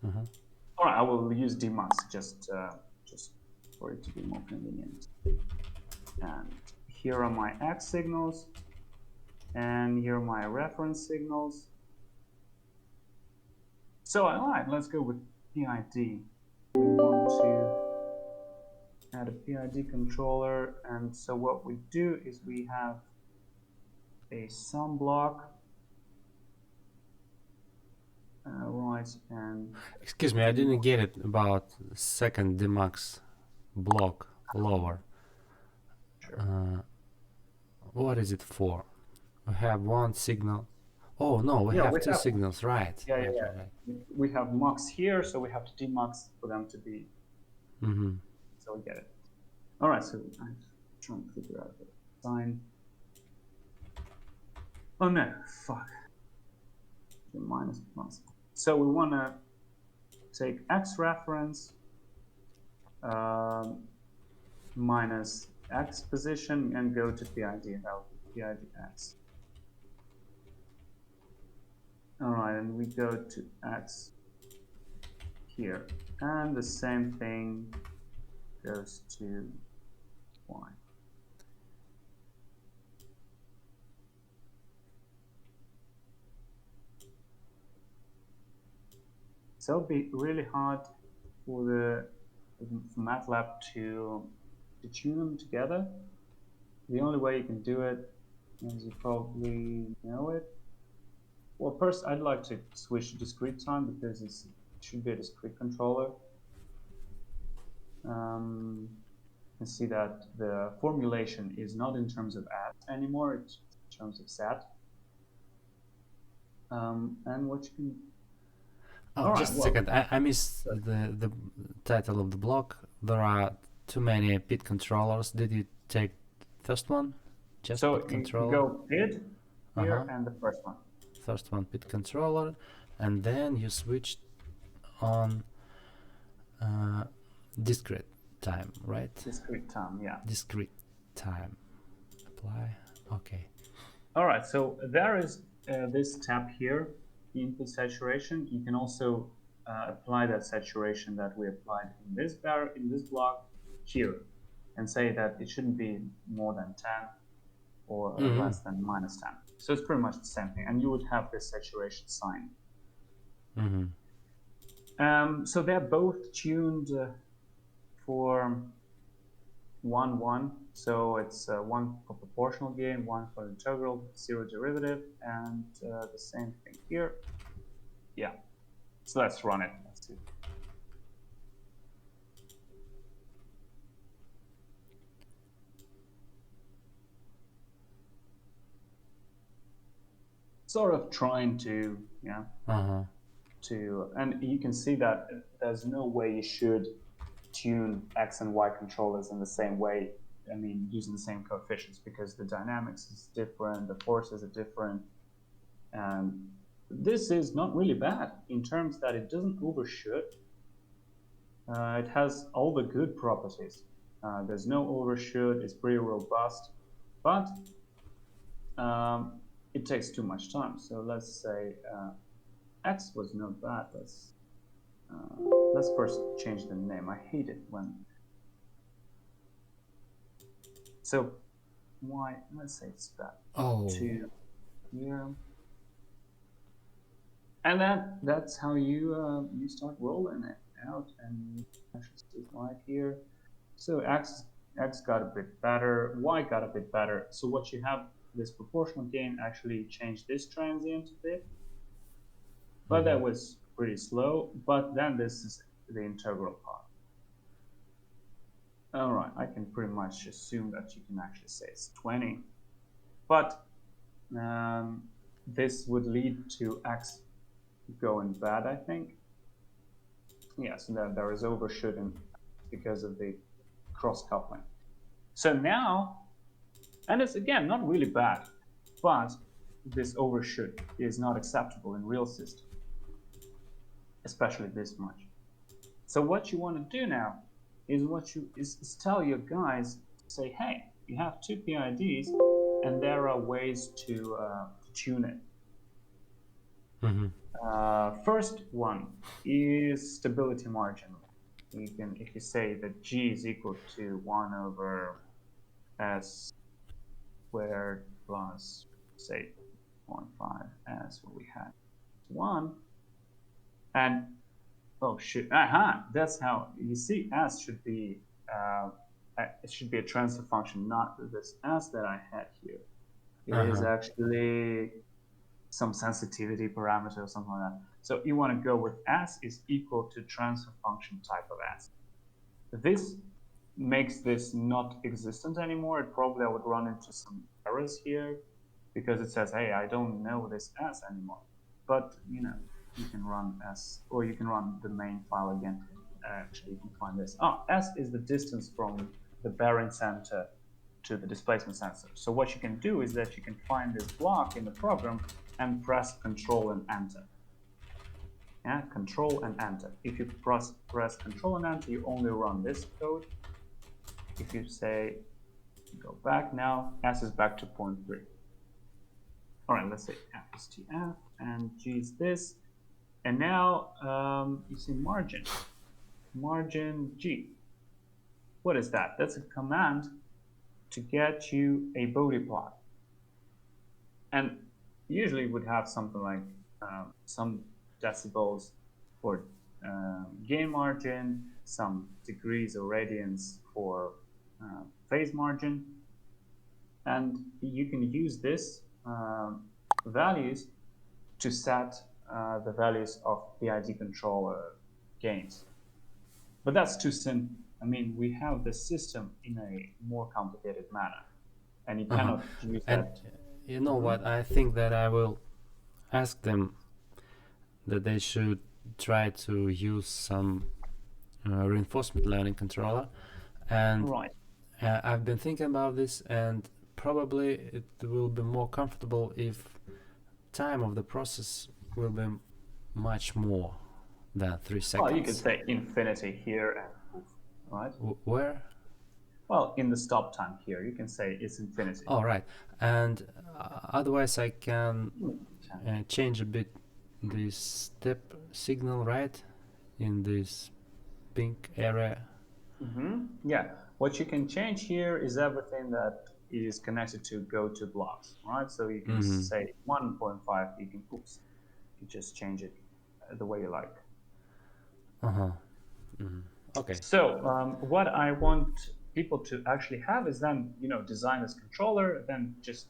[SPEAKER 1] All right, I will use demux just for it to be more convenient. And here are my X signals, and here are my reference signals. So all right, let's go with PID. We want to add a PID controller, and so what we do is we have a sum block. Right, and
[SPEAKER 2] excuse me, I didn't get it about second demux block lower.
[SPEAKER 1] Sure.
[SPEAKER 2] What is it for? We have one signal. Oh no, we have two signals, right?
[SPEAKER 1] Yeah,
[SPEAKER 2] right,
[SPEAKER 1] yeah.
[SPEAKER 2] Right.
[SPEAKER 1] We have mux here, so we have to demux for them to be. So we get it. All right, so I'm trying to figure out the sign. Oh no, fuck. Minus plus. So we want to take X reference minus X position and go to PID, and that will be PID X. All right, and we go to X here, and the same thing goes to Y. So it'll be really hard for MATLAB to tune them together. The only way you can do it, as you probably know it. Well, first I'd like to switch to discrete time because it should be a discrete controller. You can see that the formulation is not in terms of at anymore, it's in terms of sat. And what you can.
[SPEAKER 2] Oh, just a second. I missed the title of the block. There are too many PID controllers. Did you take first one? Just
[SPEAKER 1] so
[SPEAKER 2] PID controller?
[SPEAKER 1] You go PID here and the first one.
[SPEAKER 2] first one PID controller, and then you switch on discrete time, right?
[SPEAKER 1] Discrete time, yeah.
[SPEAKER 2] Discrete time. Apply. Okay.
[SPEAKER 1] All right, so there is this tab here, input saturation. You can also apply that saturation that we applied in this block here, and say that it shouldn't be more than 10 or less than -10. So it's pretty much the same thing, and you would have this saturation sign. So they're both tuned for 1-1. So it's one for proportional gain, one for integral, zero derivative, and the same thing here. Yeah. So let's run it. Let's see. Sort of trying to, and you can see that there's no way you should tune X and Y controllers in the same way. I mean, using the same coefficients, because the dynamics is different, the forces are different, and this is not really bad in terms that it doesn't overshoot. It has all the good properties. There's no overshoot. It's pretty robust, but it takes too much time. So let's say X was not bad. Let's first change the name. I hate it when. So Y, let's say it's that.
[SPEAKER 2] Oh.
[SPEAKER 1] To here. And that's how you start rolling it out, and you actually see right here. So X got a bit better, Y got a bit better. So what you have, this proportional gain actually changed this transient a bit, but that was pretty slow. But then this is the integral part. All right, I can pretty much assume that you can actually say it's 20, but this would lead to X going bad, I think. Yes, there is overshooting because of the cross coupling. So now, and it's again not really bad, but this overshoot is not acceptable in real system, especially this much. So what you want to do now is tell your guys, say, hey, you have two PIDs, and there are ways to tune it. First one is stability margin. You can, if you say that G is equal to 1 over S squared plus, say, 0.5 S, what we had, 1, and oh shit, that's how you see S should be. It should be a transfer function, not this S that I had here. It is actually some sensitivity parameter or something like that. So you want to go with S is equal to transfer function type of S. This makes this not existent anymore. It probably I would run into some errors here because it says, hey, I don't know this S anymore. But you know, you can run S, or you can run the main file again. Actually, you can find this. S is the distance from the bearing center to the displacement sensor. So what you can do is that you can find this block in the program and press Control and Enter. Yeah, Control and Enter. If you press Control and Enter, you only run this code. If you say, go back now, S is back to 0.3. All right, let's say F is TF and G is this. And now you see margin G. What is that? That's a command to get you a Bode plot. And usually it would have something like some decibels for gain margin, some degrees or radians for phase margin. And you can use this values to set the values of PID controller gains. But that's too simple. I mean, we have the system in a more complicated manner, and you cannot use that.
[SPEAKER 2] You know what? I think that I will ask them that they should try to use some reinforcement learning controller. And
[SPEAKER 1] right.
[SPEAKER 2] I've been thinking about this, and probably it will be more comfortable if time of the process will be much more than 3
[SPEAKER 1] Well, you could
[SPEAKER 2] seconds.
[SPEAKER 1] say infinity here and poof, right?
[SPEAKER 2] Where?
[SPEAKER 1] Well, in the stop time here, you can say it's infinity.
[SPEAKER 2] Oh, right. And otherwise I can change a bit this step signal, right? In this pink area.
[SPEAKER 1] Yeah, what you can change here is everything that is connected to go-to blocks, right? So you can say 1.5, you can, oops, you just change it the way you like.
[SPEAKER 2] Okay.
[SPEAKER 1] So what I want people to actually have is then, design this controller, then just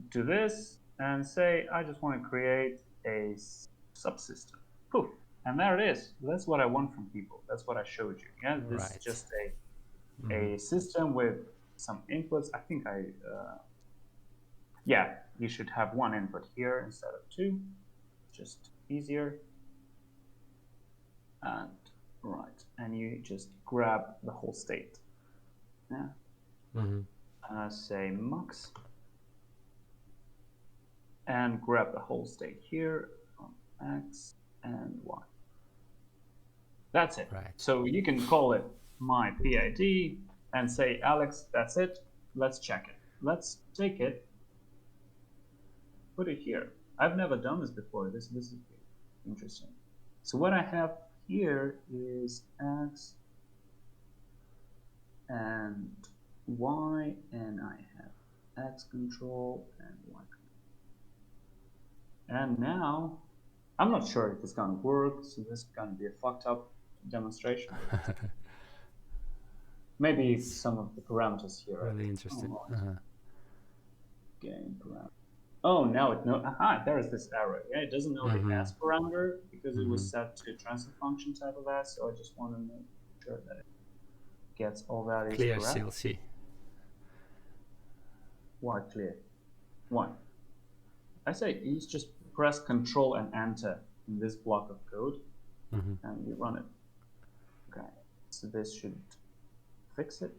[SPEAKER 1] do this and say, I just want to create a subsystem. Poof. And there it is. That's what I want from people. That's what I showed you. Yeah, this is
[SPEAKER 2] Right.
[SPEAKER 1] just a system with some inputs. I think yeah, you should have one input here instead of two. Just easier. And right, and you just grab the whole state. Yeah. Say mux and grab the whole state here from x and y. That's it.
[SPEAKER 2] Right.
[SPEAKER 1] So you can call it my PID and say, Alex, that's it. Let's check it. Let's take it, put it here. I've never done this before. This is interesting. So what I have here is x and y, and I have x control and y control. And now, I'm not sure if it's going to work, so this is going to be a fucked up demonstration. Maybe some of the parameters here.
[SPEAKER 2] Really interesting.
[SPEAKER 1] Game parameter. Oh, now it knows. Aha, there is this error. Yeah, it doesn't know the s parameter because it was set to transfer function type of s. So I just want to make sure that it gets all values
[SPEAKER 2] Clear
[SPEAKER 1] correct.
[SPEAKER 2] CLC.
[SPEAKER 1] Why clear? Why? I say you just press Control and Enter in this block of code, and you run it. Okay, so this should fix it.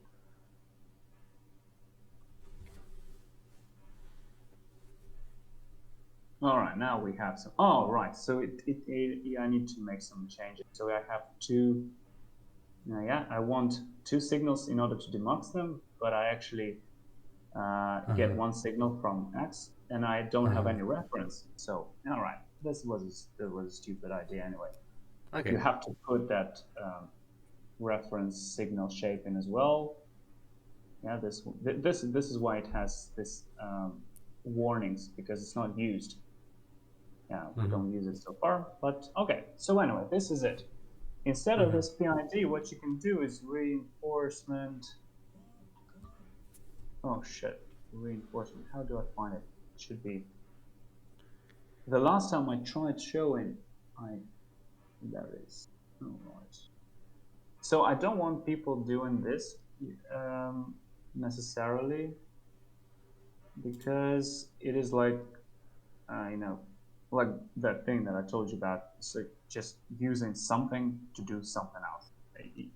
[SPEAKER 1] All right, now we have some. Oh, right. So I need to make some changes. So I have two. Yeah, I want two signals in order to demux them, but I actually get one signal from X, and I don't have any reference. So, all right, this was a stupid idea anyway.
[SPEAKER 2] Okay.
[SPEAKER 1] You have to put that reference signal shape in as well. Yeah, this is why it has this warnings, because it's not used. Yeah, we don't use it so far, but okay. So anyway, this is it. Instead of this PID, what you can do is reinforcement. Oh shit, reinforcement. How do I find it? It should be. The last time I tried showing, there it is. Oh, right. So I don't want people doing this necessarily, because it is like, like that thing that I told you about. It's like just using something to do something else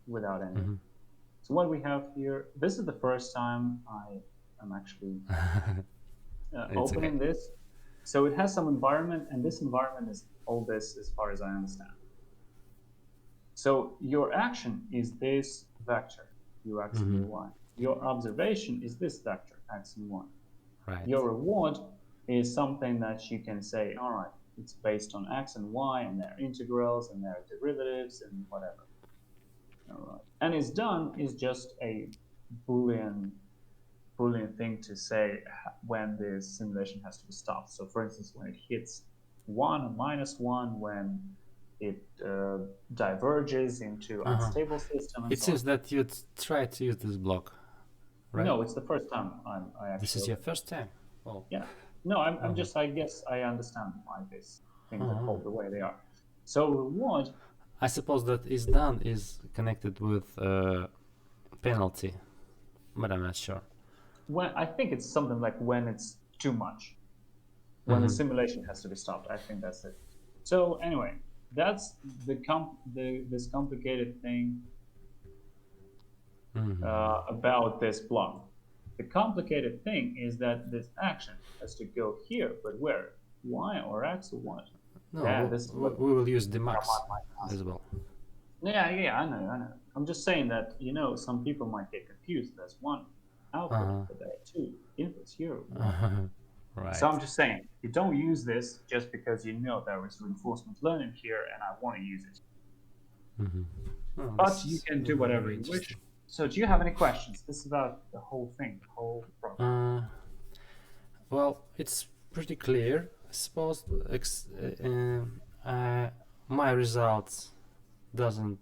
[SPEAKER 1] without any. So what we have here, this is the first time I am actually opening this. So it has some environment, and this environment is all this as far as I understand. So your action is this vector, ux and y. Your observation is this vector, x and y.
[SPEAKER 2] Right.
[SPEAKER 1] Your reward is something that you can say, all right, it's based on x and y and their integrals and their derivatives and whatever. All right. And it's done is just a Boolean thing to say when the simulation has to be stopped. So for instance, when it hits 1 or -1, when it diverges into unstable system. And
[SPEAKER 2] it seems that you tried to use this block, right?
[SPEAKER 1] No, it's the first time I actually.
[SPEAKER 2] This is your first time? Oh.
[SPEAKER 1] Yeah. No, I'm just, I guess I understand why these things are called the way they are. So reward.
[SPEAKER 2] I suppose that is done is connected with penalty, but I'm not sure.
[SPEAKER 1] When I think it's something like when it's too much, when the simulation has to be stopped. I think that's it. So anyway, that's this complicated thing about this block. The complicated thing is that this action has to go here, but where? Y or X or what? Yeah,
[SPEAKER 2] No,
[SPEAKER 1] this is what
[SPEAKER 2] we will use the
[SPEAKER 1] Ramon
[SPEAKER 2] max
[SPEAKER 1] might ask.
[SPEAKER 2] as well.
[SPEAKER 1] Yeah, I know. I'm just saying that, some people might get confused. There's one output,
[SPEAKER 2] Uh-huh.
[SPEAKER 1] but there are two inputs here. What?
[SPEAKER 2] Uh-huh.
[SPEAKER 1] So
[SPEAKER 2] Right.
[SPEAKER 1] I'm just saying, you don't use this just because you know there is reinforcement learning here and I want to use it.
[SPEAKER 2] Mm-hmm. Oh,
[SPEAKER 1] But
[SPEAKER 2] this
[SPEAKER 1] you
[SPEAKER 2] is
[SPEAKER 1] can do whatever
[SPEAKER 2] very
[SPEAKER 1] you wish.
[SPEAKER 2] interesting.
[SPEAKER 1] So do you have any questions? This is about the whole thing, the whole program.
[SPEAKER 2] Uh, well, it's pretty clear. I suppose my results doesn't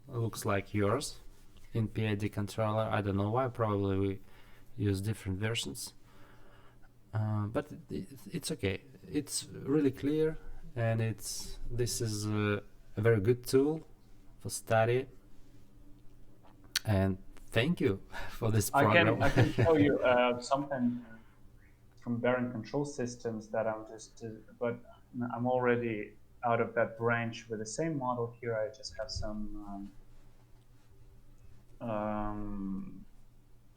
[SPEAKER 2] looks like yours in PID controller. I don't know why. Probably we use different versions. But it's okay. It's really clear, and this is a very good tool for study. And thank you for this
[SPEAKER 1] I
[SPEAKER 2] program.
[SPEAKER 1] can I can show you something from bearing control systems that but I'm already out of that branch with the same model here. I just have some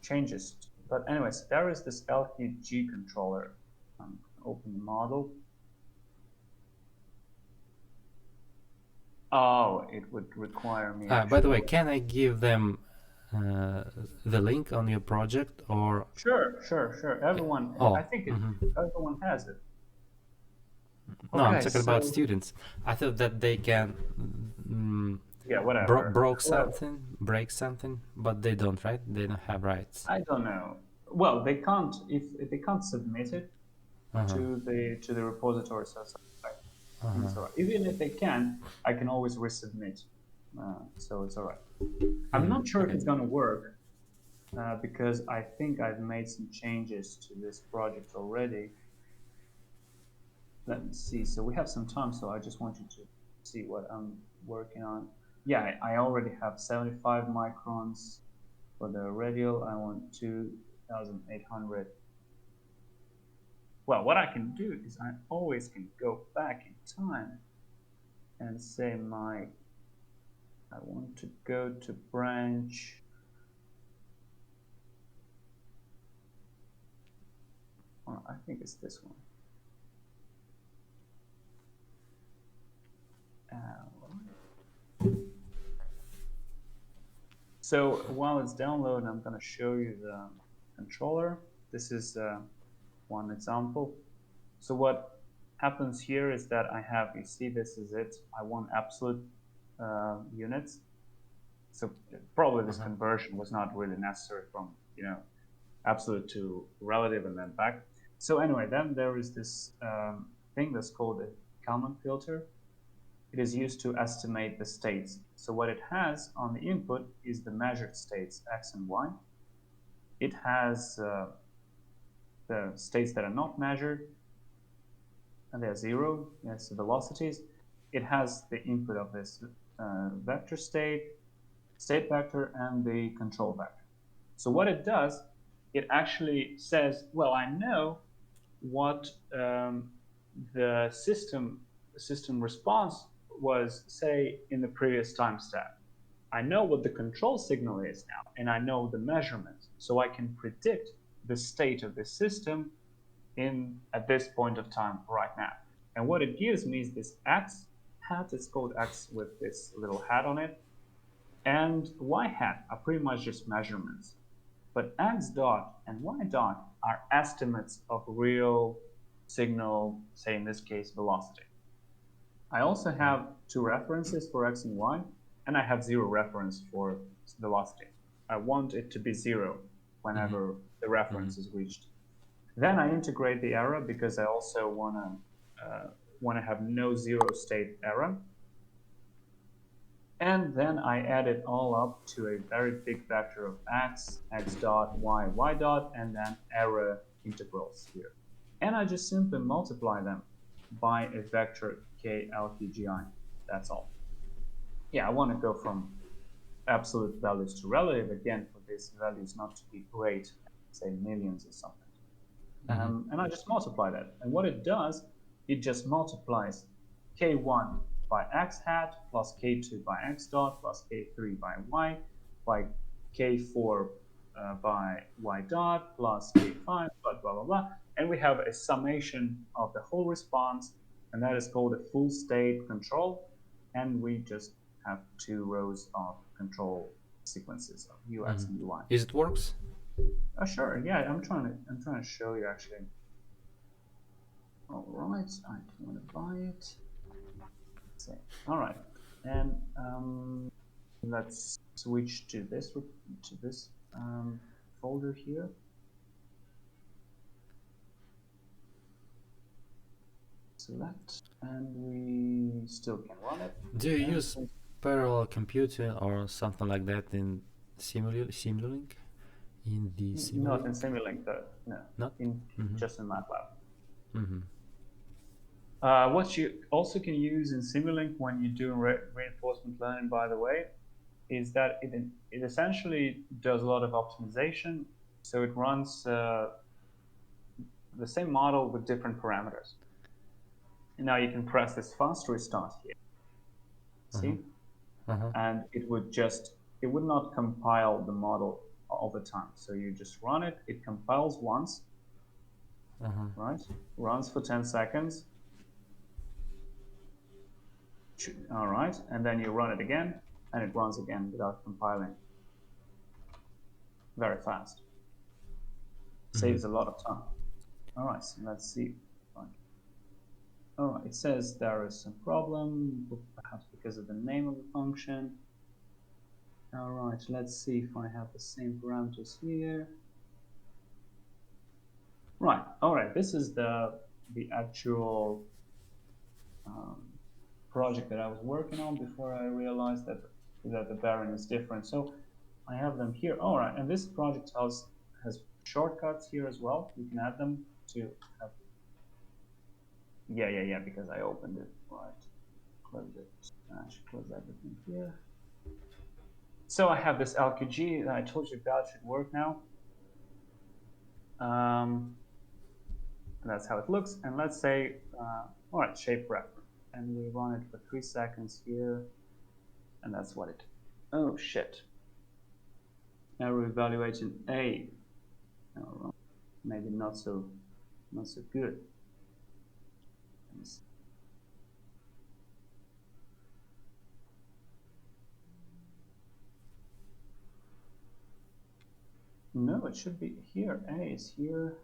[SPEAKER 1] changes. But anyways, there is this LQG controller. Open the model. Oh, it would require me
[SPEAKER 2] By the way,
[SPEAKER 1] actually.
[SPEAKER 2] can I give them the link on your project or?
[SPEAKER 1] Sure. Everyone, I
[SPEAKER 2] Oh,
[SPEAKER 1] think
[SPEAKER 2] mhm.
[SPEAKER 1] everyone has it.
[SPEAKER 2] No, I'm
[SPEAKER 1] Okay,
[SPEAKER 2] talking about
[SPEAKER 1] so
[SPEAKER 2] students. I thought that they can
[SPEAKER 1] yeah, whatever. Well,
[SPEAKER 2] break something, but they don't, right? They don't have rights.
[SPEAKER 1] I don't know. Well, they can't if they can't submit it
[SPEAKER 2] Uh-huh.
[SPEAKER 1] to the repository. So I think
[SPEAKER 2] Uh-huh.
[SPEAKER 1] it's all right. Even if they can, I can always resubmit. So it's all right. I'm not sure if
[SPEAKER 2] Okay.
[SPEAKER 1] it's gonna work because I think I've made some changes to this project already. Let me see. So we have some time, so I just want you to see what I'm working on. Yeah, I already have 75 microns for the radial. I want 2,800. Well, what I can do is I always can go back in time and say I want to go to branch. Oh, I think it's this one. So while it's downloading, I'm going to show you the controller. This is one example. So what happens here is that you see, this is it. I want absolute units. So probably this
[SPEAKER 2] Uh-huh.
[SPEAKER 1] conversion was not really necessary from, absolute to relative and then back. So anyway, then there is this thing that's called a Kalman filter. It is used to estimate the states. So what it has on the input is the measured states, x and y. It has the states that are not measured, and they're zero, yes, the velocities. It has the input of this vector state vector, and the control vector. So what it does, it actually says, well, I know what the system response was, say, in the previous time step. I know what the control signal is now, and I know the measurements, so I can predict the state of the system at this point of time right now. And what it gives me is this x hat. It's called x with this little hat on it, and y hat are pretty much just measurements. But x dot and y dot are estimates of real signal, say in this case, velocity. I also have two references for x and y, and I have zero reference for velocity. I want it to be zero whenever the reference is reached. Then I integrate the error because I also want to have no zero state error. And then I add it all up to a very big vector of x dot, y dot, and then error integrals here. And I just simply multiply them by a vector k LQGI. That's all. Yeah, I want to go from absolute values to relative again for these values not to be great, say millions or something. And I just multiply that. And what it does, it just multiplies k1 by x hat plus k2 by x dot plus k3 by y by k4 by y dot plus k5, blah, blah, blah, blah. And we have a summation of the whole response, and that is called a full state control. And we just have two rows of control sequences of ux and uy.
[SPEAKER 2] Is it works?
[SPEAKER 1] Sure, yeah, I'm trying to show you actually. All right, I don't want to buy it. So, all right, and let's switch to this folder here. Select, and we still can run it.
[SPEAKER 2] Do you use parallel computing or something like that in Simulink? In the Simulink?
[SPEAKER 1] Not in Simulink, though. No.
[SPEAKER 2] Not?
[SPEAKER 1] Just in MATLAB.
[SPEAKER 2] Mm-hmm.
[SPEAKER 1] What you also can use in Simulink when you do reinforcement learning, by the way, is that it essentially does a lot of optimization. So it runs the same model with different parameters. And now you can press this fast restart here. See? And it would not compile the model all the time. So you just run it. It compiles once, right? Runs for 10 seconds. All right, and then you run it again, and it runs again without compiling. Very fast. Saves a lot of time. All right, so let's see. All right, it says there is some problem, perhaps because of the name of the function. All right, let's see if I have the same parameters here. Right, all right, this is the actual project that I was working on before I realized that the Babin is different. So I have them here. All right, and this project has shortcuts here as well. You can add them to have. Yeah, because I opened it. Right, close it. I should close everything here. So I have this LQG that I told you about should work now. That's how it looks. And let's say, all right, shape reference. And we run it for 3 seconds here. And that's what it, oh shit. Error evaluation A. All right. Maybe not so good. No, it should be here. A is here.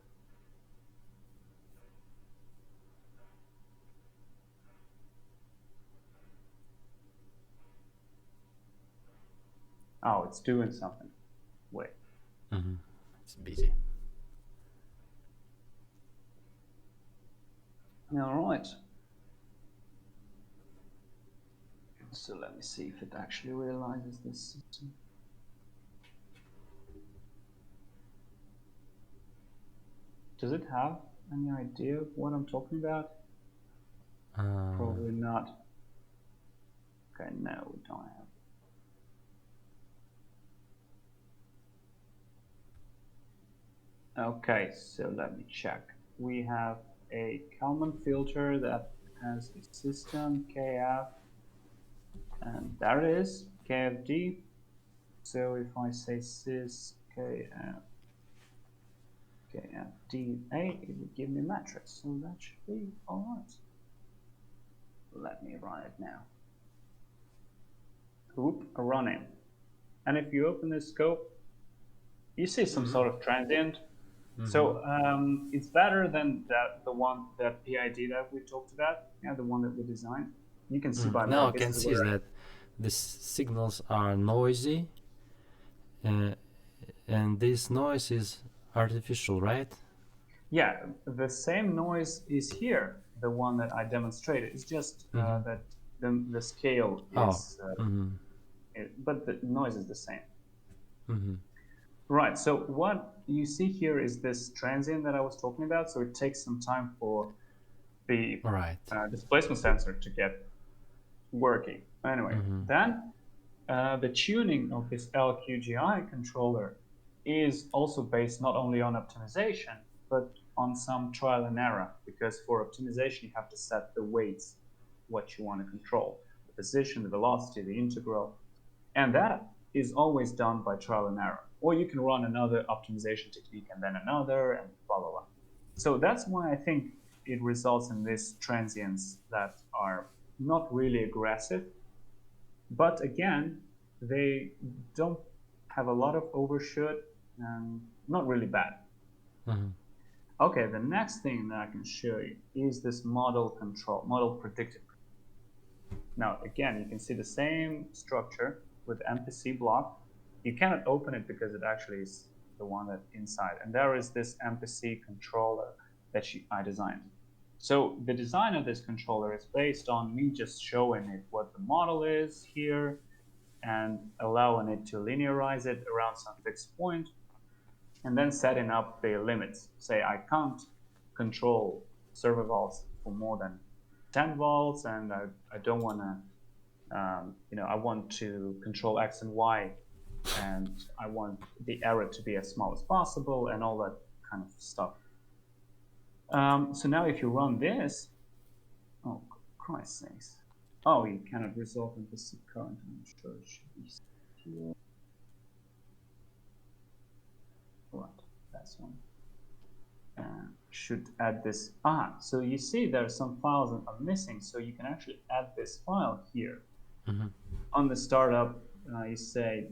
[SPEAKER 1] Oh, it's doing something. Wait.
[SPEAKER 2] It's busy.
[SPEAKER 1] All right. So let me see if it actually realizes this system. Does it have any idea what I'm talking about? Probably not. Okay, no, we don't have. Okay, so let me check. We have a Kalman filter that has a system KF, and there it is, KFD. So if I say sys KF, KFDA, it would give me a matrix. So that should be all right. Let me run it now. Oop, running. And if you open this scope, you see some sort of transient. So it's better than that PID that we talked about, the one that we designed. You can see by the
[SPEAKER 2] now I can see that the signals are noisy, and this noise is artificial, right?
[SPEAKER 1] Yeah, the same noise is here, the one that I demonstrated. It's just that the scale is, but the noise is the same. Right, so what you see here is this transient that I was talking about. So it takes some time for the displacement sensor to get working. Anyway, then the tuning of this LQGI controller is also based not only on optimization, but on some trial and error, because for optimization, you have to set the weights, what you want to control, the position, the velocity, the integral, and that is always done by trial and error. or you can run another optimization technique and then another, and blah, blah, blah. So that's why I think it results in these transients that are not really aggressive, but again, they don't have a lot of overshoot and not really bad.
[SPEAKER 2] Mm-hmm.
[SPEAKER 1] Okay, the next thing that I can show you is this model control, model predicted. Now, again, you can see the same structure with MPC block. You cannot open it because it actually is the one that's inside. And there is this MPC controller that I designed. So the design of this controller is based on me just showing it what the model is here and allowing it to linearize it around some fixed point, and then setting up the limits. Say I can't control server volts for more than 10 volts, and I don't want to, I want to control X and Y, and I want the error to be as small as possible, and all that kind of stuff. So now if you run this, oh, Christ's sakes. Oh, you cannot resolve implicit current. I'm sure it should be here. Right, that's one. Should add this. So you see there are some files that are missing, so you can actually add this file here.
[SPEAKER 2] Mm-hmm.
[SPEAKER 1] On the startup, you say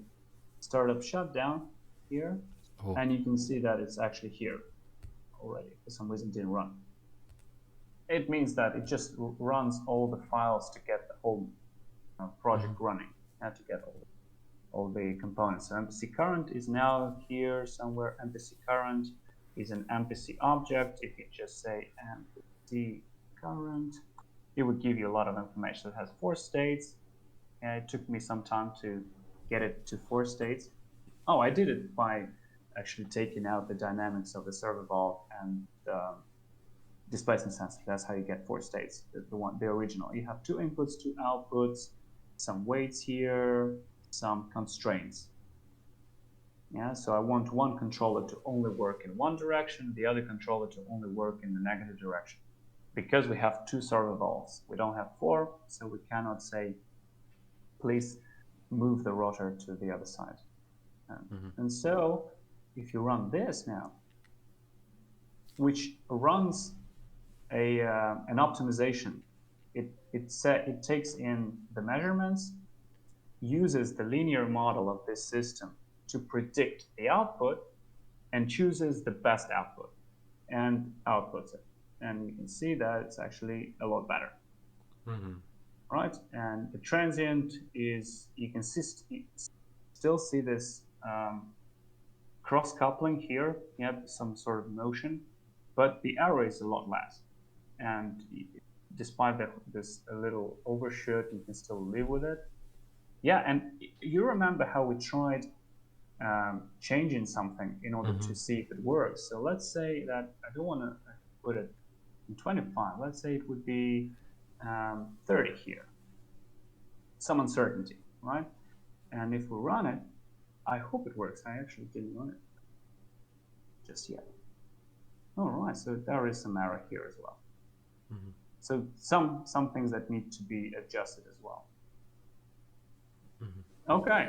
[SPEAKER 1] startup shutdown here, and you can see that it's actually here already. For some reason, it didn't run. It means that it just runs all the files to get the whole project running, and to get all the components. So MPC current is now here somewhere. MPC current is an MPC object. If you just say MPC current, it would give you a lot of information. It has 4 states, and it took me some time to get it to 4 states. Oh, I did it by actually taking out the dynamics of the server vault and displacement sensor. That's how you get 4 states, the original. You have 2 inputs, 2 outputs, some weights here, some constraints. Yeah, so I want one controller to only work in one direction, the other controller to only work in the negative direction. Because we have 2 server vaults, we don't have 4, so we cannot say, please move the rotor to the other side. And so if you run this now, which runs an optimization, it takes in the measurements, uses the linear model of this system to predict the output, and chooses the best output and outputs it. And you can see that it's actually a lot better. Right? And the transient is, you can still see this cross-coupling here. You have some sort of motion, but the error is a lot less. And despite this a little overshoot, you can still live with it. Yeah, and you remember how we tried changing something in order to see if it works. So let's say that I don't want to put it in 25. Let's say it would be 30 here. Some uncertainty, right? And if we run it, I hope it works. I actually didn't run it just yet. All right, so there is some error here as well. So some things that need to be adjusted as well. Okay.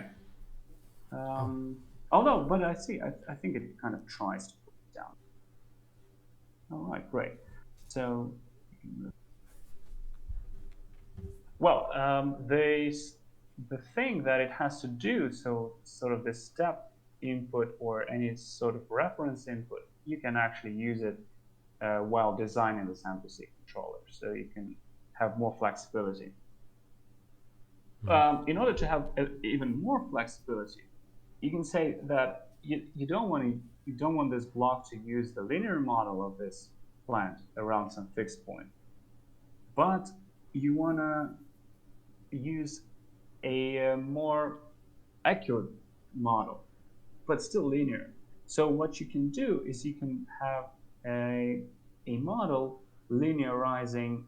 [SPEAKER 1] Oh no, but I see. I think it kind of tries to put it down. All right, great. So, well, the thing that it has to do, so sort of the step input or any sort of reference input, you can actually use it while designing this MPC controller, so you can have more flexibility. In order to have even more flexibility, you can say that you don't want this block to use the linear model of this plant around some fixed point, but you want to use a more accurate model, but still linear. So what you can do is you can have a model linearizing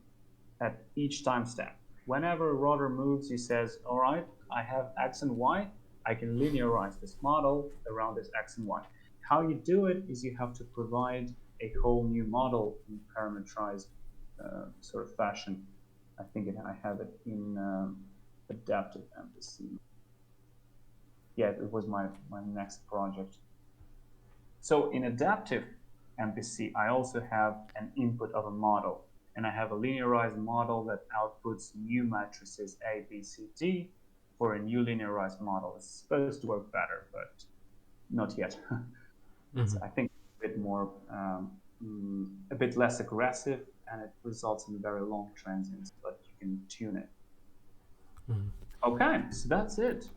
[SPEAKER 1] at each time step. Whenever a rotor moves, he says, all right, I have X and Y, I can linearize this model around this X and Y. How you do it is you have to provide a whole new model in parameterized sort of fashion. I think I have it in adaptive MPC. yeah, it was my next project. So in adaptive MPC, I also have an input of a model, and I have a linearized model that outputs new matrices A, B, C, D for a new linearized model. It's supposed to work better, but not yet. It's,
[SPEAKER 2] Mm-hmm.
[SPEAKER 1] I think, a bit more, a bit less aggressive, and it results in very long transients, but you can tune it.
[SPEAKER 2] Mm-hmm.
[SPEAKER 1] Okay, so that's it.